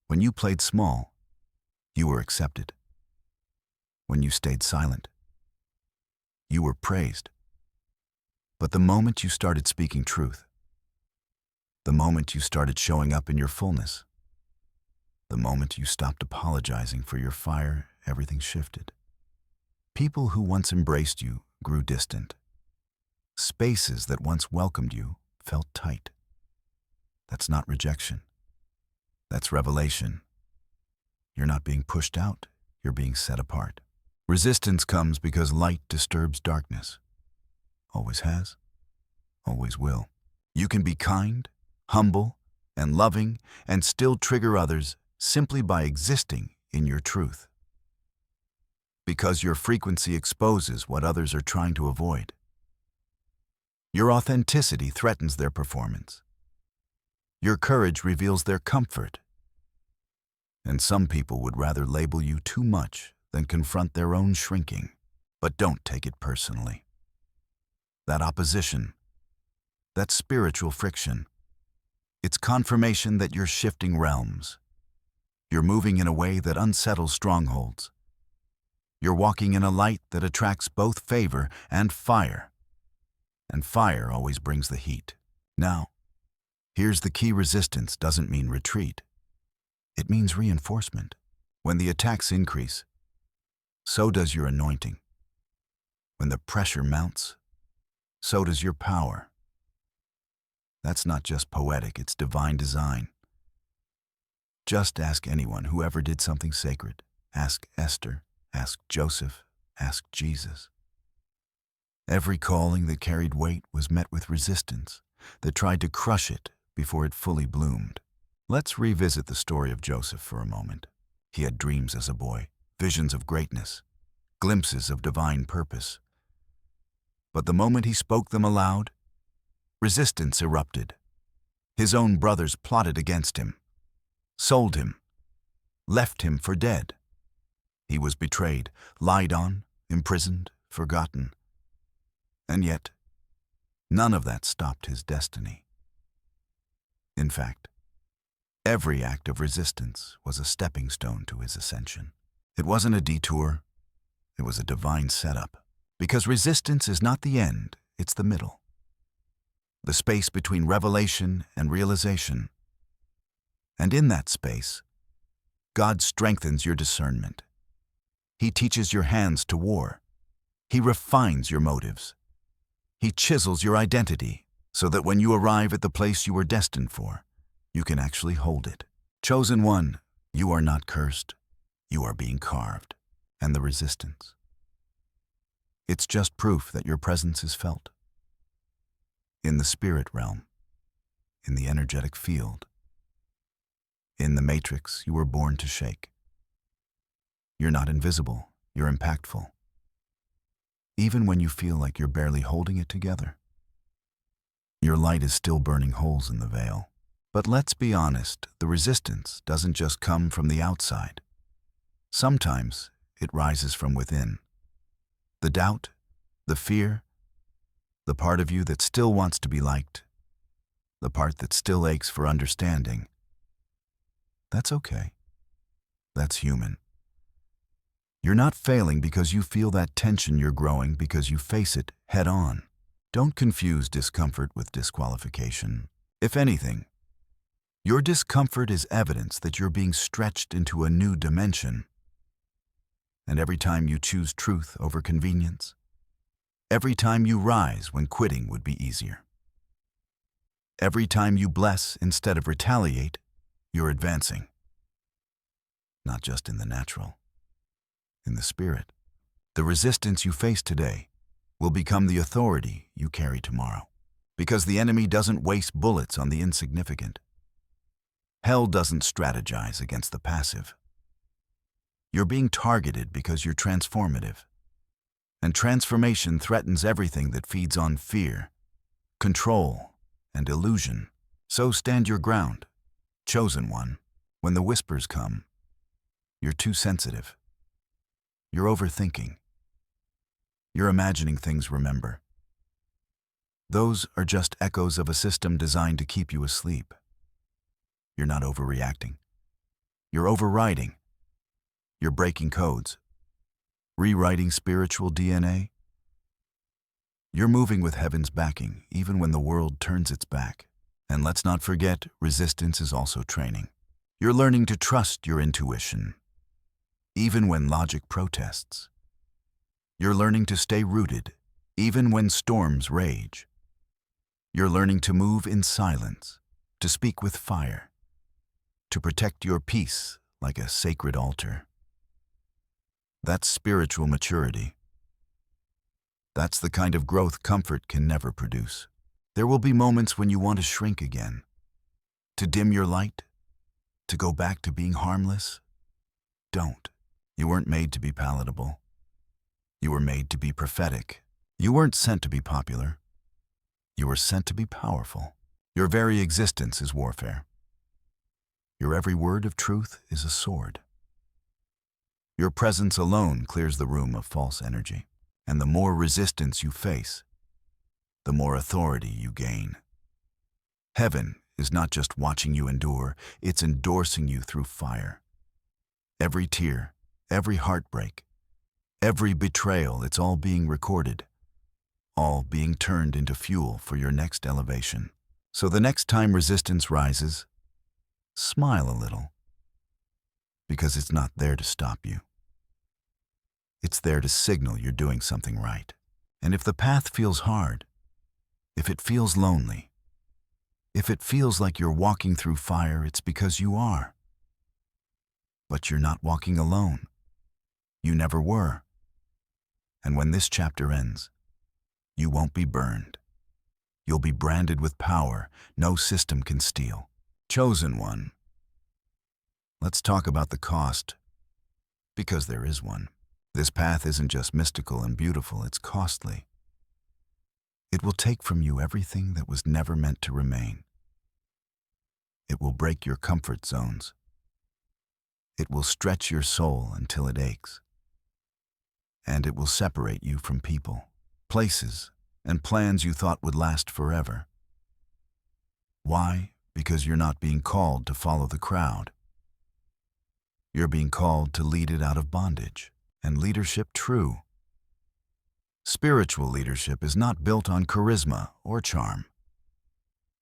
When you played small, you were accepted. When you stayed silent, you were praised. But the moment you started speaking truth, the moment you started showing up in your fullness, the moment you stopped apologizing for your fire, everything shifted. People who once embraced you grew distant. Spaces that once welcomed you felt tight. That's not rejection. That's revelation. You're not being pushed out, you're being set apart. Resistance comes because light disturbs darkness. Always has, always will. You can be kind, humble, and loving, and still trigger others simply by existing in your truth. Because your frequency exposes what others are trying to avoid. Your authenticity threatens their performance. Your courage reveals their comfort. And some people would rather label you too much than confront their own shrinking. But don't take it personally. That opposition, that spiritual friction, it's confirmation that you're shifting realms. You're moving in a way that unsettles strongholds. You're walking in a light that attracts both favor and fire. And fire always brings the heat. Now, here's the key: resistance doesn't mean retreat. It means reinforcement. When the attacks increase, so does your anointing. When the pressure mounts, so does your power. That's not just poetic, it's divine design. Just ask anyone who ever did something sacred. Ask Esther, ask Joseph, asked Jesus. Every calling that carried weight was met with resistance that tried to crush it before it fully bloomed. Let's revisit the story of Joseph for a moment. He had dreams as a boy, visions of greatness, glimpses of divine purpose. But the moment he spoke them aloud, resistance erupted. His own brothers plotted against him, sold him, left him for dead. He was betrayed, lied on, imprisoned, forgotten. And yet, none of that stopped his destiny. In fact, every act of resistance was a stepping stone to his ascension. It wasn't a detour, it was a divine setup. Because resistance is not the end, it's the middle. The space between revelation and realization. And in that space, God strengthens your discernment. He teaches your hands to war. He refines your motives. He chisels your identity so that when you arrive at the place you were destined for, you can actually hold it. Chosen one, you are not cursed. You are being carved. And the resistance. It's just proof that your presence is felt. In the spirit realm, in the energetic field, in the matrix you were born to shake. You're not invisible, you're impactful. Even when you feel like you're barely holding it together. Your light is still burning holes in the veil. But let's be honest, the resistance doesn't just come from the outside. Sometimes it rises from within. The doubt, the fear, the part of you that still wants to be liked, the part that still aches for understanding. That's okay. That's human. You're not failing because you feel that tension. You're growing because you face it head on. Don't confuse discomfort with disqualification. If anything, your discomfort is evidence that you're being stretched into a new dimension. And every time you choose truth over convenience, every time you rise when quitting would be easier, every time you bless instead of retaliate, you're advancing. Not just in the natural, in the spirit. The resistance you face today will become the authority you carry tomorrow. Because the enemy doesn't waste bullets on the insignificant. Hell doesn't strategize against the passive. You're being targeted because you're transformative. And transformation threatens everything that feeds on fear, control, and illusion. So stand your ground, chosen one. When the whispers come, you're too sensitive. You're overthinking. You're imagining things, remember. Those are just echoes of a system designed to keep you asleep. You're not overreacting. You're overriding. You're breaking codes. Rewriting spiritual DNA. You're moving with heaven's backing, even when the world turns its back. And let's not forget, resistance is also training. You're learning to trust your intuition, even when logic protests. You're learning to stay rooted, even when storms rage. You're learning to move in silence, to speak with fire, to protect your peace like a sacred altar. That's spiritual maturity. That's the kind of growth comfort can never produce. There will be moments when you want to shrink again, to dim your light, to go back to being harmless. Don't. You weren't made to be palatable. You were made to be prophetic. You weren't sent to be popular. You were sent to be powerful. Your very existence is warfare. Your every word of truth is a sword. Your presence alone clears the room of false energy. And the more resistance you face, the more authority you gain. Heaven is not just watching you endure, it's endorsing you through fire. Every tear, every heartbreak, every betrayal, it's all being recorded, all being turned into fuel for your next elevation. So the next time resistance rises, smile a little, because it's not there to stop you. It's there to signal you're doing something right. And if the path feels hard, if it feels lonely, if it feels like you're walking through fire, it's because you are. But you're not walking alone. You never were. And when this chapter ends, you won't be burned. You'll be branded with power no system can steal. Chosen one. Let's talk about the cost, because there is one. This path isn't just mystical and beautiful, it's costly. It will take from you everything that was never meant to remain. It will break your comfort zones. It will stretch your soul until it aches. And it will separate you from people, places, and plans you thought would last forever. Why? Because you're not being called to follow the crowd. You're being called to lead it out of bondage. And leadership true. Spiritual leadership is not built on charisma or charm.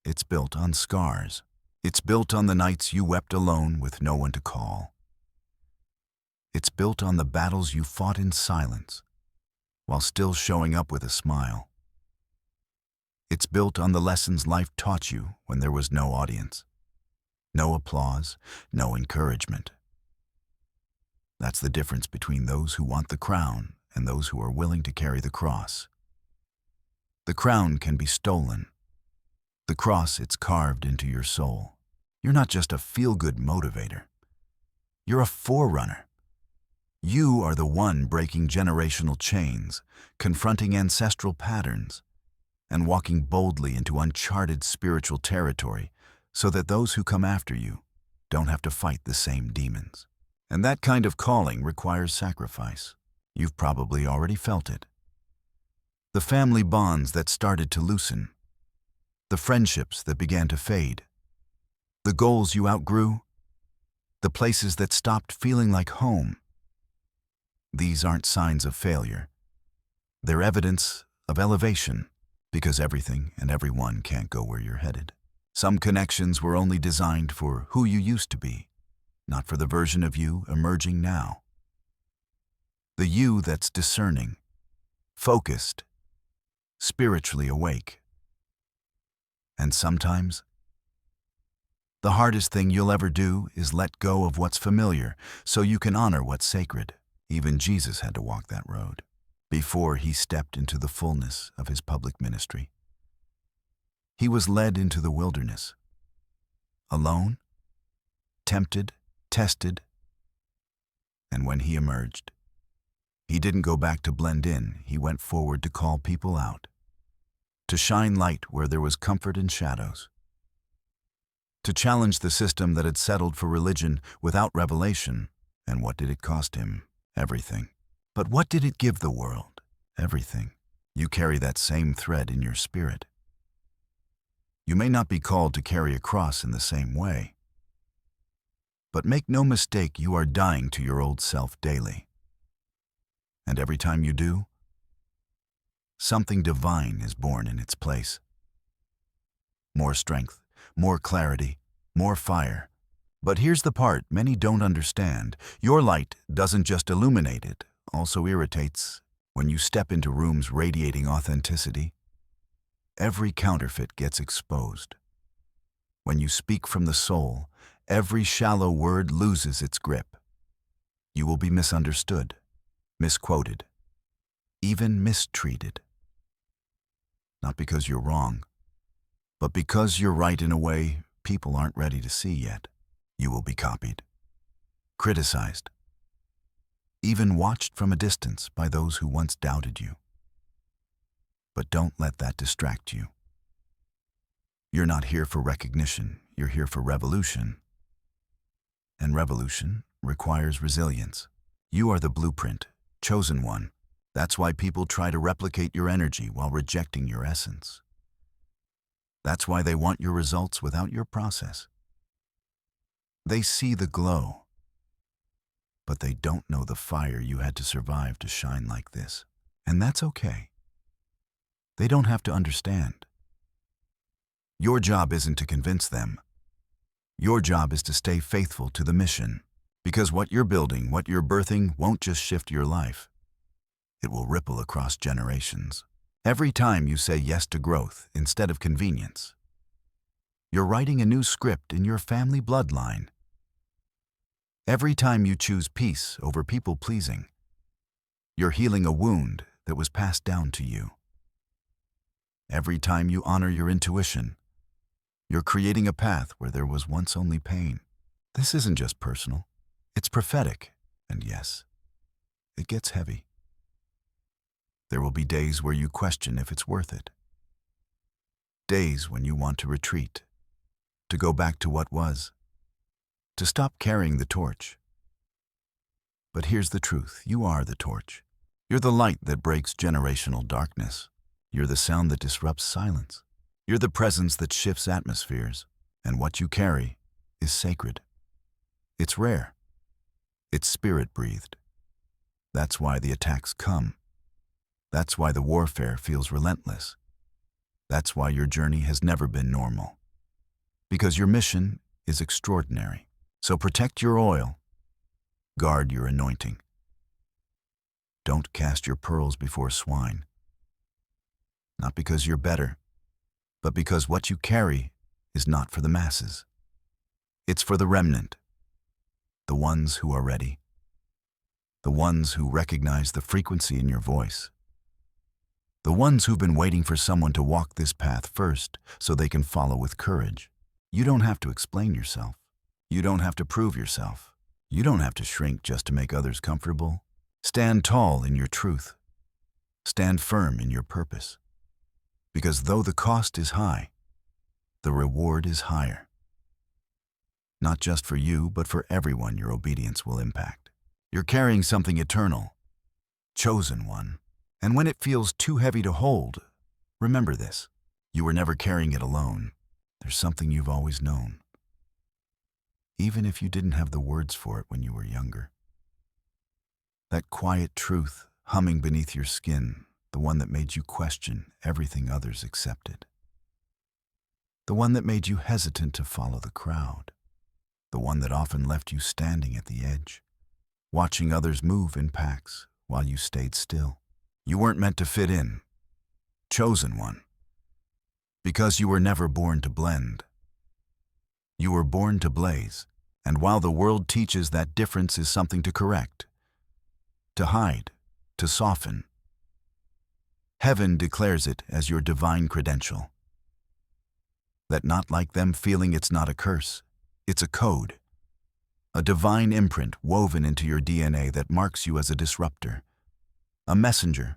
It's built on scars. It's built on the nights you wept alone with no one to call. It's built on the battles you fought in silence, while still showing up with a smile. It's built on the lessons life taught you when there was no audience, no applause, no encouragement. That's the difference between those who want the crown and those who are willing to carry the cross. The crown can be stolen. The cross, it's carved into your soul. You're not just a feel-good motivator. You're a forerunner. You are the one breaking generational chains, confronting ancestral patterns, and walking boldly into uncharted spiritual territory so that those who come after you don't have to fight the same demons. And that kind of calling requires sacrifice. You've probably already felt it. The family bonds that started to loosen. The friendships that began to fade. The goals you outgrew. The places that stopped feeling like home. These aren't signs of failure. They're evidence of elevation, because everything and everyone can't go where you're headed. Some connections were only designed for who you used to be, not for the version of you emerging now. The you that's discerning, focused, spiritually awake. And sometimes, the hardest thing you'll ever do is let go of what's familiar so you can honor what's sacred. Even Jesus had to walk that road before he stepped into the fullness of his public ministry. He was led into the wilderness, alone, tempted, tested, and when he emerged, he didn't go back to blend in. He went forward to call people out, to shine light where there was comfort in shadows, to challenge the system that had settled for religion without revelation. And what did it cost him? Everything. But what did it give the world? Everything. You carry that same thread in your spirit. You may not be called to carry a cross in the same way, but make no mistake, you are dying to your old self daily. And every time you do, something divine is born in its place. More strength, more clarity, more fire. But here's the part many don't understand. Your light doesn't just illuminate, it also irritates. When you step into rooms radiating authenticity, every counterfeit gets exposed. When you speak from the soul, every shallow word loses its grip. You will be misunderstood, misquoted, even mistreated. Not because you're wrong, but because you're right in a way people aren't ready to see yet. You will be copied, criticized, even watched from a distance by those who once doubted you. But don't let that distract you. You're not here for recognition, you're here for revolution. And revolution requires resilience. You are the blueprint, chosen one. That's why people try to replicate your energy while rejecting your essence. That's why they want your results without your process. They see the glow, but they don't know the fire you had to survive to shine like this. And that's okay. They don't have to understand. Your job isn't to convince them. Your job is to stay faithful to the mission. Because what you're building, what you're birthing, won't just shift your life. It will ripple across generations. Every time you say yes to growth instead of convenience, you're writing a new script in your family bloodline. Every time you choose peace over people-pleasing, You're healing a wound that was passed down to you. Every time you honor your intuition, you're creating a path where there was once only pain. This isn't just personal, it's prophetic, and yes, it gets heavy. There will be days where you question if it's worth it. Days when you want to retreat, to go back to what was, to stop carrying the torch. But here's the truth, you are the torch. You're the light that breaks generational darkness. You're the sound that disrupts silence. You're the presence that shifts atmospheres. And what you carry is sacred. It's rare. It's spirit-breathed. That's why the attacks come. That's why the warfare feels relentless. That's why your journey has never been normal. Because your mission is extraordinary. So protect your oil. Guard your anointing. Don't cast your pearls before swine. Not because you're better, but because what you carry is not for the masses. It's for the remnant, the ones who are ready, the ones who recognize the frequency in your voice, the ones who've been waiting for someone to walk this path first so they can follow with courage. You don't have to explain yourself. You don't have to prove yourself. You don't have to shrink just to make others comfortable. Stand tall in your truth. Stand firm in your purpose. Because though the cost is high, the reward is higher. Not just for you, but for everyone your obedience will impact. You're carrying something eternal, chosen one. And when it feels too heavy to hold, remember this. You were never carrying it alone. There's something you've always known. Even if you didn't have the words for it when you were younger. That quiet truth humming beneath your skin, the one that made you question everything others accepted. The one that made you hesitant to follow the crowd. The one that often left you standing at the edge, watching others move in packs while you stayed still. You weren't meant to fit in. Chosen one. Because you were never born to blend. You were born to blaze, and while the world teaches that difference is something to correct, to hide, to soften, heaven declares it as your divine credential. That not like them feeling it's not a curse, it's a code, a divine imprint woven into your DNA that marks you as a disruptor, a messenger,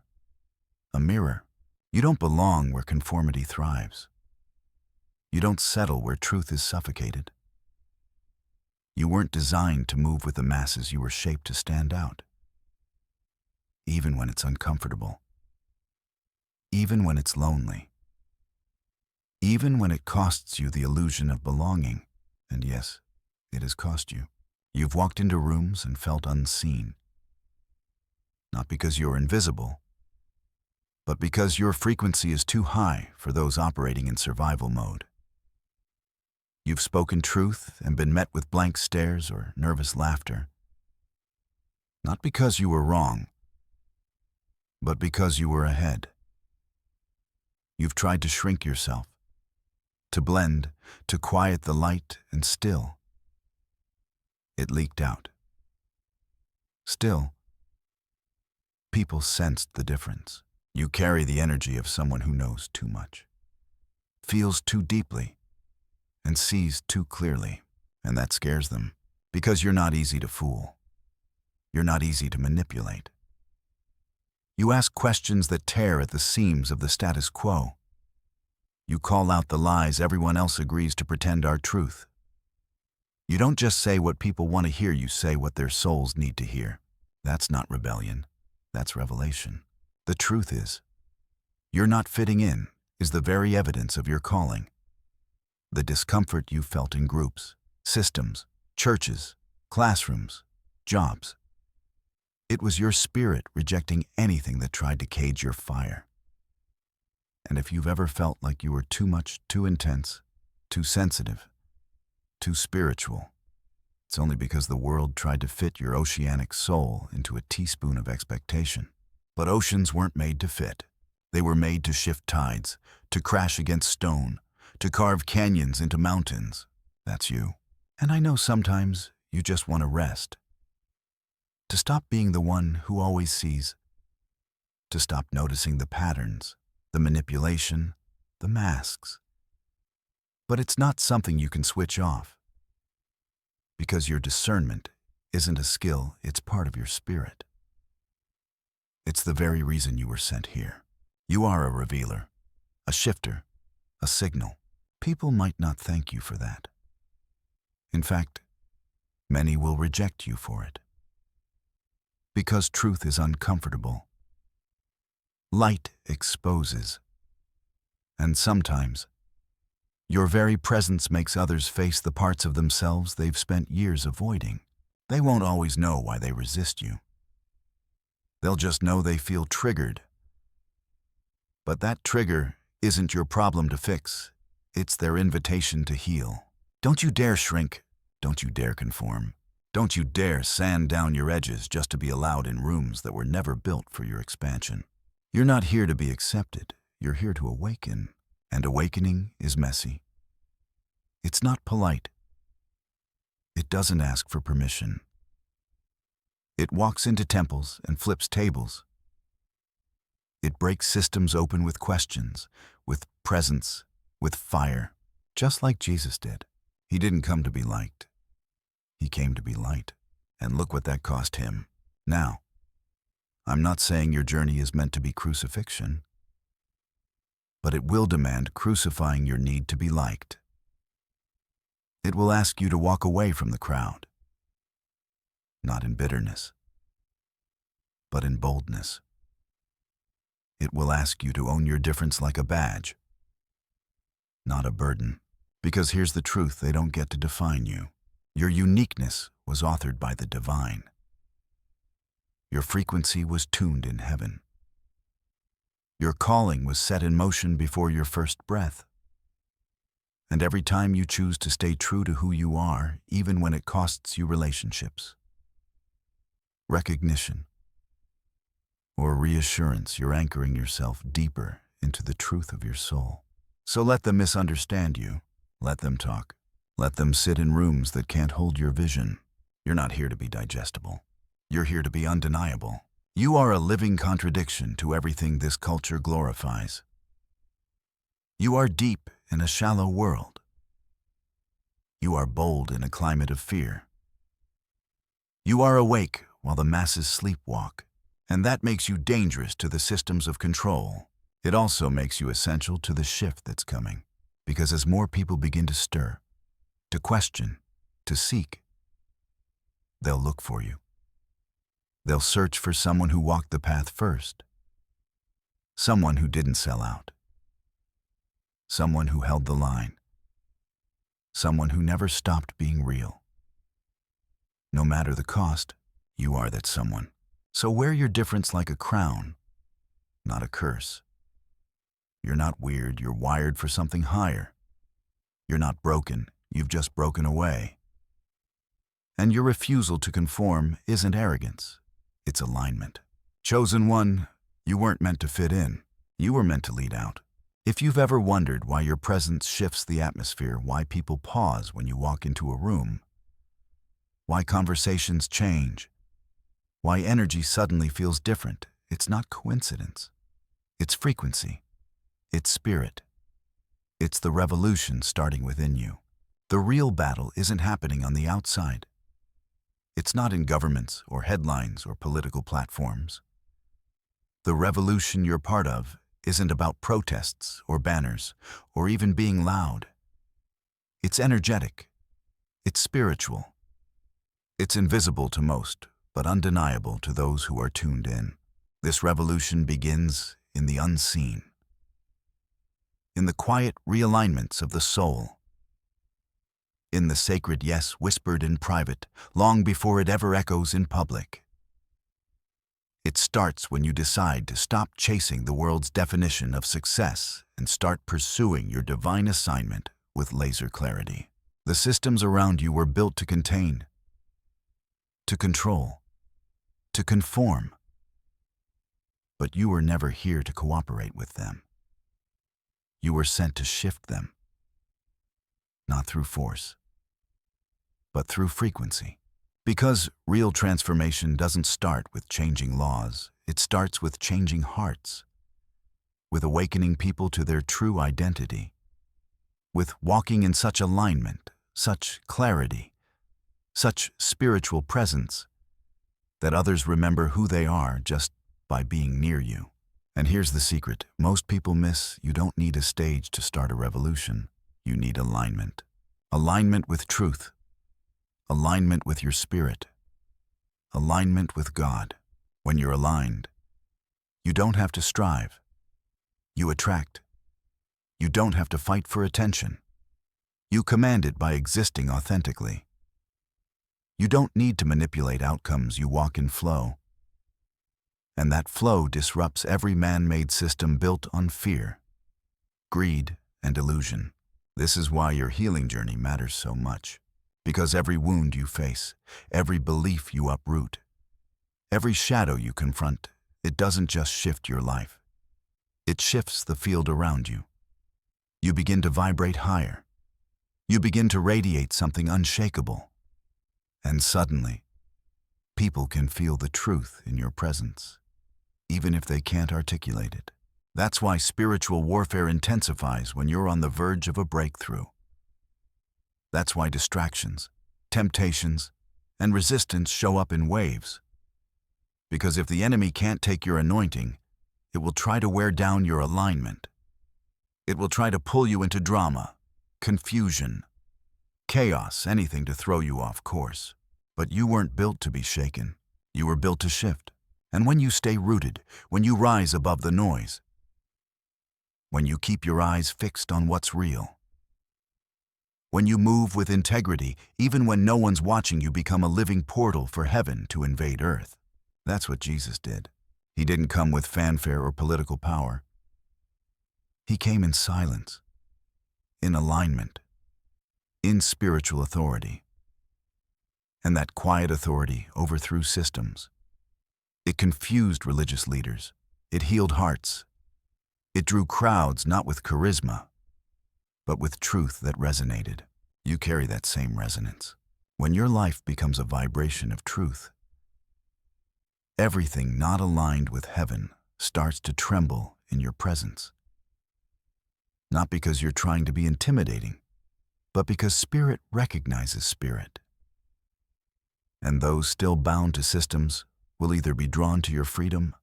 a mirror. You don't belong where conformity thrives. You don't settle where truth is suffocated. You weren't designed to move with the masses, you were shaped to stand out. Even when it's uncomfortable. Even when it's lonely. Even when it costs you the illusion of belonging. And yes, it has cost you. You've walked into rooms and felt unseen. Not because you're invisible, but because your frequency is too high for those operating in survival mode. You've spoken truth and been met with blank stares or nervous laughter. Not because you were wrong, but because you were ahead. You've tried to shrink yourself, to blend, to quiet the light, and still, it leaked out. Still, people sensed the difference. You carry the energy of someone who knows too much, feels too deeply, and sees too clearly, and that scares them, because you're not easy to fool. You're not easy to manipulate. You ask questions that tear at the seams of the status quo. You call out the lies everyone else agrees to pretend are truth. You don't just say what people want to hear, you say what their souls need to hear. That's not rebellion, that's revelation. The truth is, you're not fitting in is the very evidence of your calling. The discomfort you felt in groups, systems, churches, classrooms, jobs. It was your spirit rejecting anything that tried to cage your fire. And if you've ever felt like you were too much, too intense, too sensitive, too spiritual, it's only because the world tried to fit your oceanic soul into a teaspoon of expectation. But oceans weren't made to fit. They were made to shift tides, to crash against stone, to carve canyons into mountains. That's you. And I know sometimes you just want to rest. To stop being the one who always sees, to stop noticing the patterns, the manipulation, the masks. But it's not something you can switch off, because your discernment isn't a skill, it's part of your spirit. It's the very reason you were sent here. You are a revealer, a shifter, a signal. People might not thank you for that. In fact, many will reject you for it. Because truth is uncomfortable. Light exposes. And sometimes, your very presence makes others face the parts of themselves they've spent years avoiding. They won't always know why they resist you. They'll just know they feel triggered. But that trigger isn't your problem to fix. It's their invitation to heal. Don't you dare shrink. Don't you dare conform. Don't you dare sand down your edges just to be allowed in rooms that were never built for your expansion. You're not here to be accepted. You're here to awaken. And awakening is messy. It's not polite. It doesn't ask for permission. It walks into temples and flips tables. It breaks systems open with questions, with presence, with fire, just like Jesus did. He didn't come to be liked. He came to be light. And look what that cost him. Now, I'm not saying your journey is meant to be crucifixion, but it will demand crucifying your need to be liked. It will ask you to walk away from the crowd, not in bitterness, but in boldness. It will ask you to own your difference like a badge, not a burden. Because here's the truth, they don't get to define you. Your uniqueness was authored by the divine. Your frequency was tuned in heaven. Your calling was set in motion before your first breath. And every time you choose to stay true to who you are, even when it costs you relationships, recognition, or reassurance, you're anchoring yourself deeper into the truth of your soul. So let them misunderstand you. Let them talk. Let them sit in rooms that can't hold your vision. You're not here to be digestible. You're here to be undeniable. You are a living contradiction to everything this culture glorifies. You are deep in a shallow world. You are bold in a climate of fear. You are awake while the masses sleepwalk, and that makes you dangerous to the systems of control. It also makes you essential to the shift that's coming, because as more people begin to stir, to question, to seek, they'll look for you. They'll search for someone who walked the path first, someone who didn't sell out, someone who held the line, someone who never stopped being real. No matter the cost, you are that someone. So wear your difference like a crown, not a curse. You're not weird, you're wired for something higher. You're not broken, you've just broken away. And your refusal to conform isn't arrogance, it's alignment. Chosen one, you weren't meant to fit in, you were meant to lead out. If you've ever wondered why your presence shifts the atmosphere, why people pause when you walk into a room, why conversations change, why energy suddenly feels different, it's not coincidence. It's frequency. It's spirit. It's the revolution starting within you. The real battle isn't happening on the outside. It's not in governments or headlines or political platforms. The revolution you're part of isn't about protests or banners or even being loud. It's energetic. It's spiritual. It's invisible to most, but undeniable to those who are tuned in. This revolution begins in the unseen, in the quiet realignments of the soul, in the sacred yes whispered in private, long before it ever echoes in public. It starts when you decide to stop chasing the world's definition of success and start pursuing your divine assignment with laser clarity. The systems around you were built to contain, to control, to conform. But you were never here to cooperate with them. You were sent to shift them, not through force, but through frequency. Because real transformation doesn't start with changing laws, It starts with changing hearts, with awakening people to their true identity, with walking in such alignment, such clarity, such spiritual presence, that others remember who they are just by being near you. And here's the secret. Most people miss you don't need a stage to start a revolution. You need alignment. Alignment with truth. Alignment with your spirit. Alignment with God. When you're aligned, you don't have to strive. You attract. You don't have to fight for attention. You command it by existing authentically. You don't need to manipulate outcomes, you walk in flow. And that flow disrupts every man-made system built on fear, greed, and illusion. This is why your healing journey matters so much. Because every wound you face, every belief you uproot, every shadow you confront, it doesn't just shift your life. It shifts the field around you. You begin to vibrate higher. You begin to radiate something unshakable. And suddenly, people can feel the truth in your presence, even if they can't articulate it. That's why spiritual warfare intensifies when you're on the verge of a breakthrough. That's why distractions, temptations, and resistance show up in waves. Because if the enemy can't take your anointing, it will try to wear down your alignment. It will try to pull you into drama, confusion, chaos, anything to throw you off course. But you weren't built to be shaken. You were built to shift. And when you stay rooted, when you rise above the noise, when you keep your eyes fixed on what's real, when you move with integrity, even when no one's watching, you become a living portal for heaven to invade earth. That's what Jesus did. He didn't come with fanfare or political power. He came in silence, in alignment, in spiritual authority. And that quiet authority overthrew systems. It confused religious leaders. It healed hearts. It drew crowds not with charisma, but with truth that resonated. You carry that same resonance. When your life becomes a vibration of truth, everything not aligned with heaven starts to tremble in your presence. Not because you're trying to be intimidating, but because spirit recognizes spirit. And those still bound to systems will either be drawn to your freedom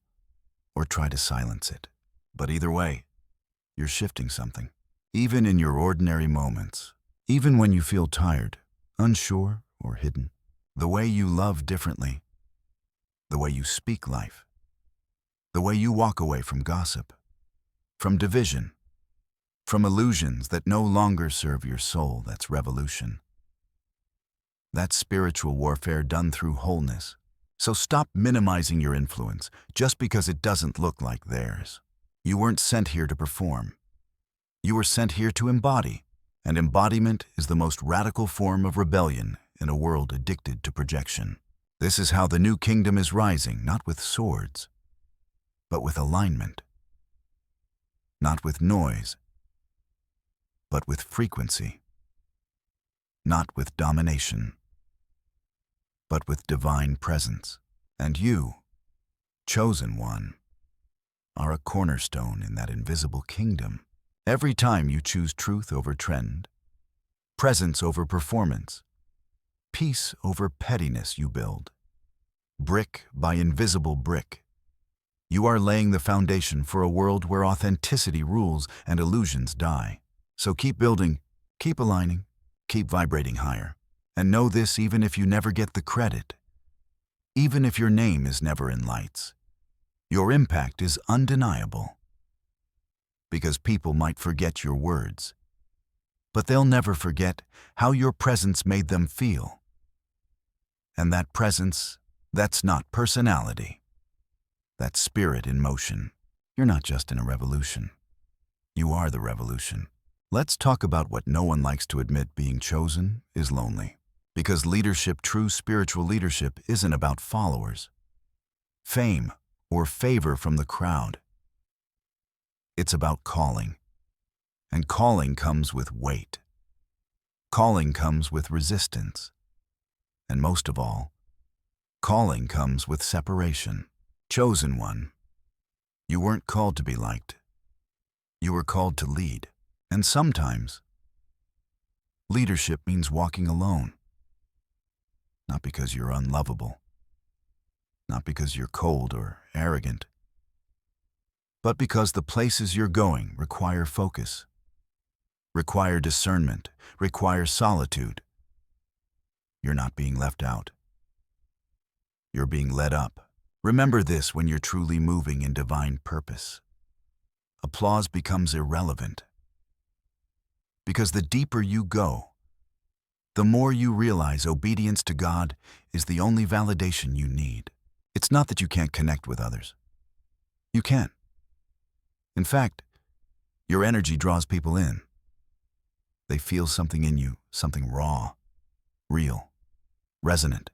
or try to silence it. But either way, you're shifting something. Even in your ordinary moments, even when you feel tired, unsure, or hidden, the way you love differently, the way you speak life, the way you walk away from gossip, from division, from illusions that no longer serve your soul, that's revolution. That's spiritual warfare done through wholeness. So stop minimizing your influence just because it doesn't look like theirs. You weren't sent here to perform. You were sent here to embody. And embodiment is the most radical form of rebellion in a world addicted to projection. This is how the new kingdom is rising, not with swords, but with alignment. Not with noise, but with frequency. Not with domination, but with divine presence. And you, chosen one, are a cornerstone in that invisible kingdom. Every time you choose truth over trend, presence over performance, peace over pettiness, you build, brick by invisible brick. You are laying the foundation for a world where authenticity rules and illusions die. So keep building, keep aligning, keep vibrating higher. And know this, even if you never get the credit, even if your name is never in lights, your impact is undeniable. Because people might forget your words, but they'll never forget how your presence made them feel. And that presence, that's not personality. That's spirit in motion. You're not just in a revolution. You are the revolution. Let's talk about what no one likes to admit: being chosen is lonely. Because leadership, true spiritual leadership, isn't about followers, fame, or favor from the crowd. It's about calling. And calling comes with weight. Calling comes with resistance. And most of all, calling comes with separation. chosen one. You weren't called to be liked. You were called to lead. And sometimes, leadership means walking alone. Not because you're unlovable, not because you're cold or arrogant, but because the places you're going require focus, require discernment, require solitude. You're not being left out. You're being led up. Remember this when you're truly moving in divine purpose. Applause becomes irrelevant. Because the deeper you go, the more you realize obedience to God is the only validation you need. It's not that you can't connect with others. You can. In fact, your energy draws people in. They feel something in you, something raw, real, resonant.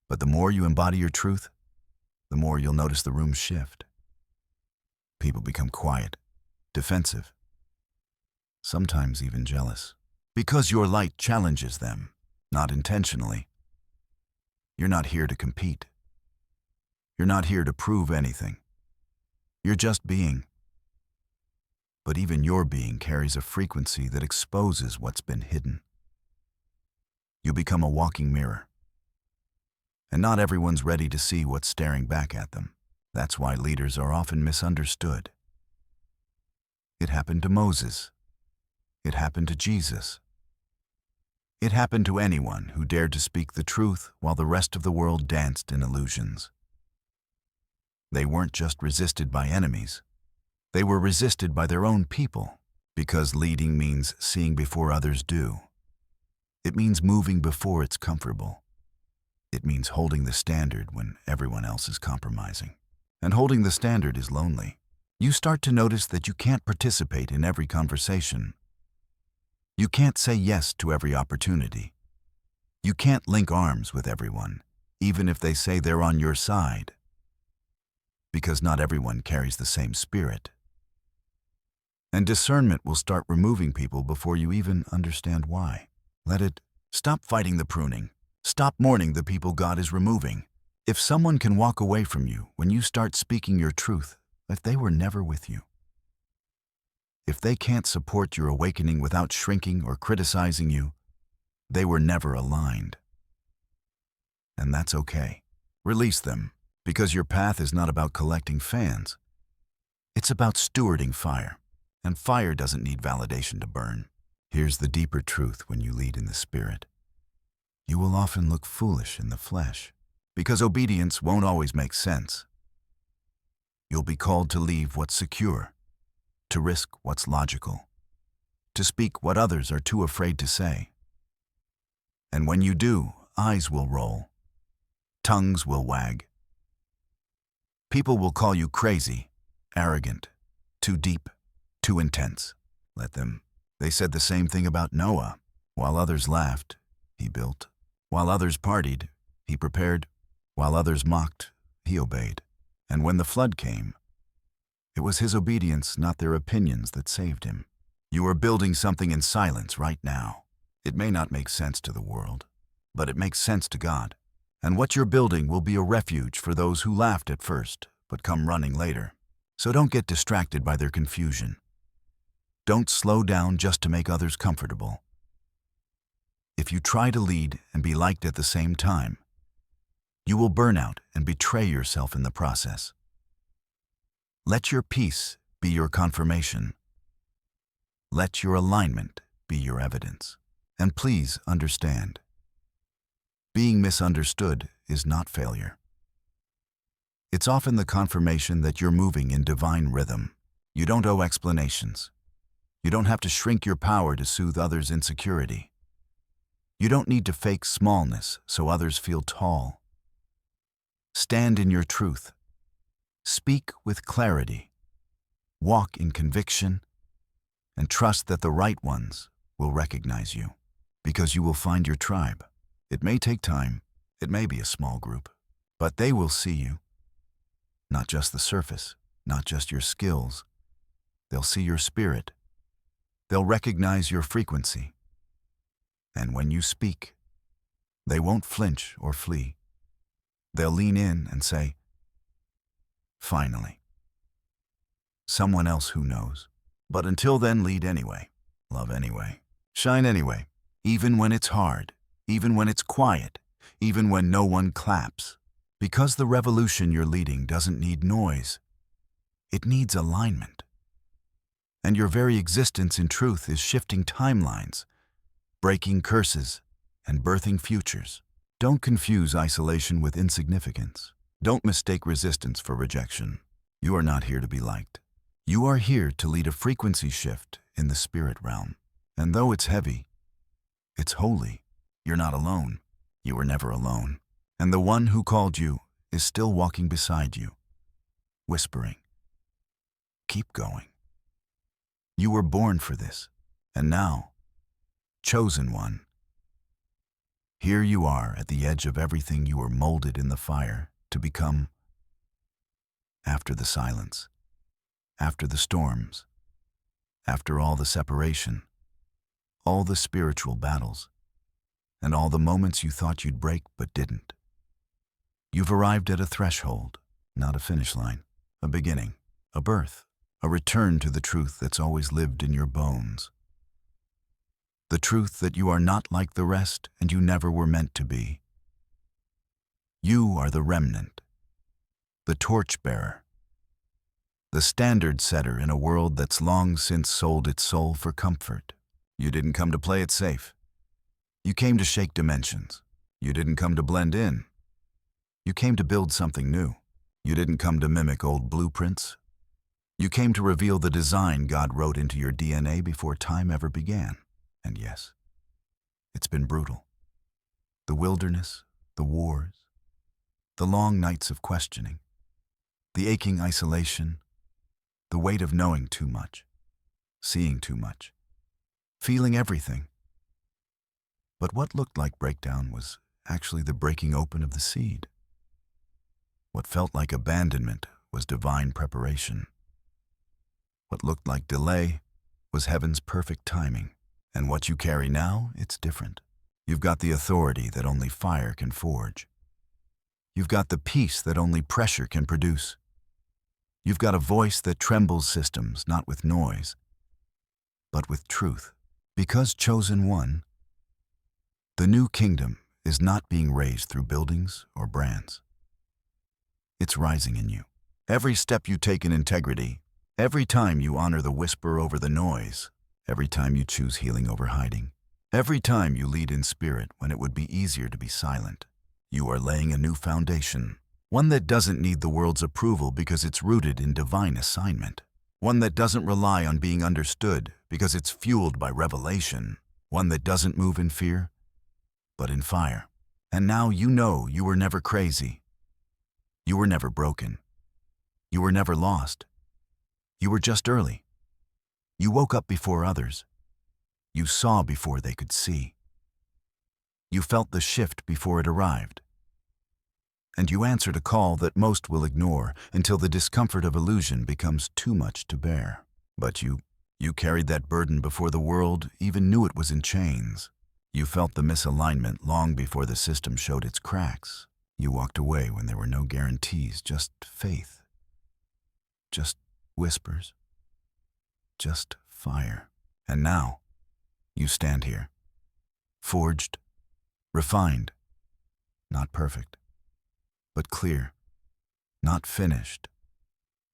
But the more you embody your truth, the more you'll notice the room shift. People become quiet, defensive, sometimes even jealous. Because your light challenges them, not intentionally. You're not here to compete. You're not here to prove anything. You're just being. But even your being carries a frequency that exposes what's been hidden. You become a walking mirror. And not everyone's ready to see what's staring back at them. That's why leaders are often misunderstood. It happened to Moses. It happened to Jesus. It happened to anyone who dared to speak the truth while the rest of the world danced in illusions. They weren't just resisted by enemies. They were resisted by their own people, because leading means seeing before others do. It means moving before it's comfortable. It means holding the standard when everyone else is compromising. And holding the standard is lonely. You start to notice that you can't participate in every conversation. You can't say yes to every opportunity. You can't link arms with everyone, even if they say they're on your side. Because not everyone carries the same spirit. And discernment will start removing people before you even understand why. Let it. Stop fighting the pruning. Stop mourning the people God is removing. If someone can walk away from you when you start speaking your truth, if they were never with you, if they can't support your awakening without shrinking or criticizing you, they were never aligned. And that's okay. Release them, because your path is not about collecting fans. It's about stewarding fire, and fire doesn't need validation to burn. Here's the deeper truth when you lead in the Spirit. You will often look foolish in the flesh, because obedience won't always make sense. You'll be called to leave what's secure, to risk what's logical, to speak what others are too afraid to say. And when you do, eyes will roll, tongues will wag. People will call you crazy, arrogant, too deep, too intense. Let them. They said the same thing about Noah. While others laughed, he built. While others partied, he prepared. While others mocked, he obeyed. And when the flood came, it was his obedience, not their opinions, that saved him. You are building something in silence right now. It may not make sense to the world, but it makes sense to God. And what you're building will be a refuge for those who laughed at first, but come running later. So don't get distracted by their confusion. Don't slow down just to make others comfortable. If you try to lead and be liked at the same time, you will burn out and betray yourself in the process. Let your peace be your confirmation. Let your alignment be your evidence. And please understand, being misunderstood is not failure. It's often the confirmation that you're moving in divine rhythm. You don't owe explanations. You don't have to shrink your power to soothe others' insecurity. You don't need to fake smallness so others feel tall. Stand in your truth. Speak with clarity. Walk in conviction, and trust that the right ones will recognize you, because you will find your tribe. It may take time, it may be a small group, but they will see you. Not just the surface, not just your skills. They'll see your spirit. They'll recognize your frequency. And when you speak, they won't flinch or flee. They'll lean in and say, finally. Someone else who knows. But until then, lead anyway, love anyway, shine anyway, even when it's hard, even when it's quiet, even when no one claps. Because the revolution you're leading doesn't need noise. It needs alignment. And your very existence in truth is shifting timelines, breaking curses, and birthing futures. Don't confuse isolation with insignificance. Don't mistake resistance for rejection. You are not here to be liked. You are here to lead a frequency shift in the spirit realm. And though it's heavy, it's holy. You're not alone. You were never alone. And the one who called you is still walking beside you, whispering, "Keep going. You were born for this. And now, chosen one, here you are at the edge of everything you were molded in the fire to become. After the silence, after the storms, after all the separation, all the spiritual battles, and all the moments you thought you'd break but didn't. You've arrived at a threshold, not a finish line, a beginning, a birth, a return to the truth that's always lived in your bones. The truth that you are not like the rest and you never were meant to be. You are the remnant, the torchbearer, the standard setter in a world that's long since sold its soul for comfort. You didn't come to play it safe. You came to shake dimensions. You didn't come to blend in. You came to build something new. You didn't come to mimic old blueprints. You came to reveal the design God wrote into your DNA before time ever began. And yes, it's been brutal. The wilderness, the wars, the long nights of questioning, the aching isolation, the weight of knowing too much, seeing too much, feeling everything. But what looked like breakdown was actually the breaking open of the seed. What felt like abandonment was divine preparation. What looked like delay was heaven's perfect timing. And what you carry now, it's different. You've got the authority that only fire can forge. You've got the peace that only pressure can produce. You've got a voice that trembles systems, not with noise, but with truth. Because chosen one, the new kingdom is not being raised through buildings or brands. It's rising in you. Every step you take in integrity, every time you honor the whisper over the noise, every time you choose healing over hiding, every time you lead in spirit when it would be easier to be silent, you are laying a new foundation, one that doesn't need the world's approval because it's rooted in divine assignment, one that doesn't rely on being understood because it's fueled by revelation, one that doesn't move in fear, but in fire. And now you know you were never crazy. You were never broken. You were never lost. You were just early. You woke up before others. You saw before they could see. You felt the shift before it arrived. And you answered a call that most will ignore until the discomfort of illusion becomes too much to bear. But you carried that burden before the world even knew it was in chains. You felt the misalignment long before the system showed its cracks. You walked away when there were no guarantees, just faith. Just whispers. Just fire. And now, you stand here. Forged, refined, not perfect, but clear. Not finished,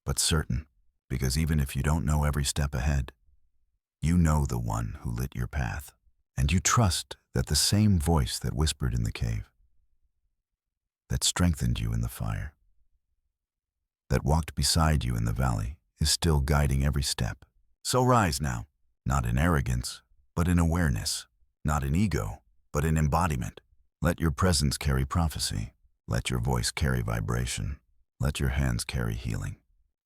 but certain. Because even if you don't know every step ahead, you know the one who lit your path. And you trust that the same voice that whispered in the cave, that strengthened you in the fire, that walked beside you in the valley, is still guiding every step. So rise now, not in arrogance, but in awareness, not in ego, but in embodiment. Let your presence carry prophecy. Let your voice carry vibration. Let your hands carry healing.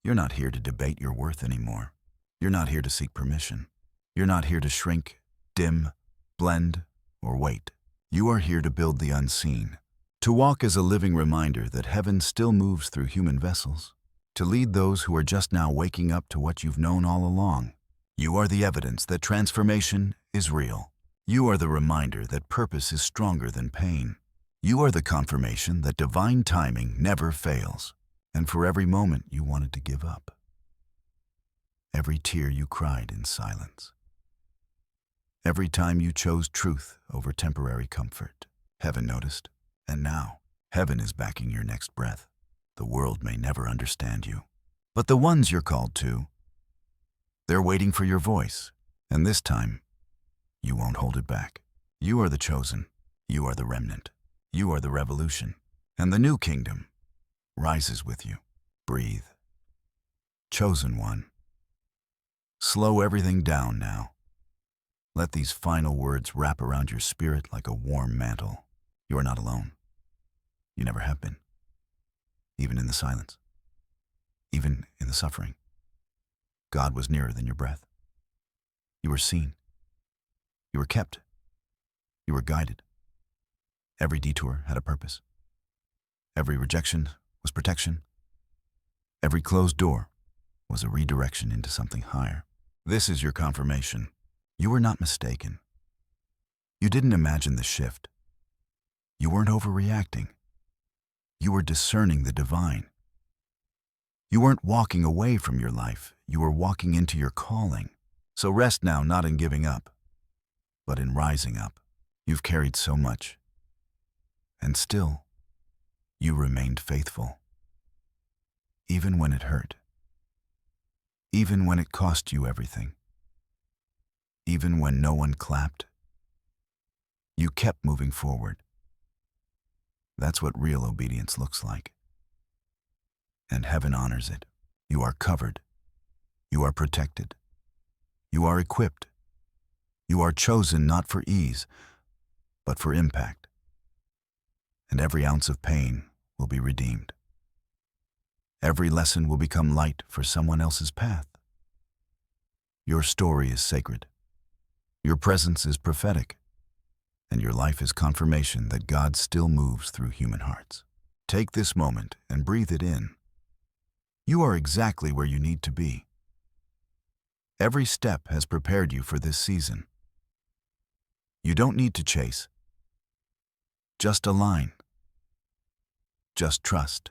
You're not here to debate your worth anymore. You're not here to seek permission. You're not here to shrink, dim, blend, or wait. You are here to build the unseen, to walk as a living reminder that heaven still moves through human vessels, to lead those who are just now waking up to what you've known all along. You are the evidence that transformation is real. You are the reminder that purpose is stronger than pain. You are the confirmation that divine timing never fails. And for every moment you wanted to give up, every tear you cried in silence, every time you chose truth over temporary comfort, heaven noticed. And now, heaven is backing your next breath. The world may never understand you, but the ones you're called to, they're waiting for your voice. And this time, you won't hold it back. You are the chosen. You are the remnant. You are the revolution. And the new kingdom rises with you. Breathe. Chosen one. Slow everything down now. Let these final words wrap around your spirit like a warm mantle. You are not alone. You never have been. Even in the silence. Even in the suffering. God was nearer than your breath. You were seen. You were kept. You were guided. Every detour had a purpose. Every rejection was protection. Every closed door was a redirection into something higher. This is your confirmation. You were not mistaken. You didn't imagine the shift. You weren't overreacting. You were discerning the divine. You weren't walking away from your life. You were walking into your calling. So rest now, not in giving up, but in rising up. You've carried so much. And still, you remained faithful. Even when it hurt. Even when it cost you everything. Even when no one clapped. You kept moving forward. That's what real obedience looks like. And heaven honors it. You are covered. You are protected. You are equipped. You are chosen not for ease, but for impact. And every ounce of pain will be redeemed. Every lesson will become light for someone else's path. Your story is sacred. Your presence is prophetic. And your life is confirmation that God still moves through human hearts. Take this moment and breathe it in. You are exactly where you need to be. Every step has prepared you for this season. You don't need to chase. Just align. Just trust.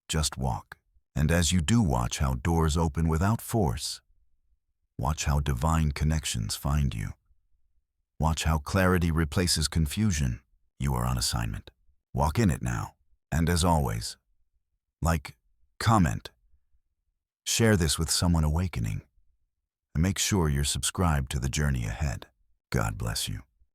Just walk. And as you do, watch how doors open without force. Watch how divine connections find you. Watch how clarity replaces confusion. You are on assignment. Walk in it now. And as always, like, comment, share this with someone awakening, and make sure you're subscribed to the journey ahead. God bless you.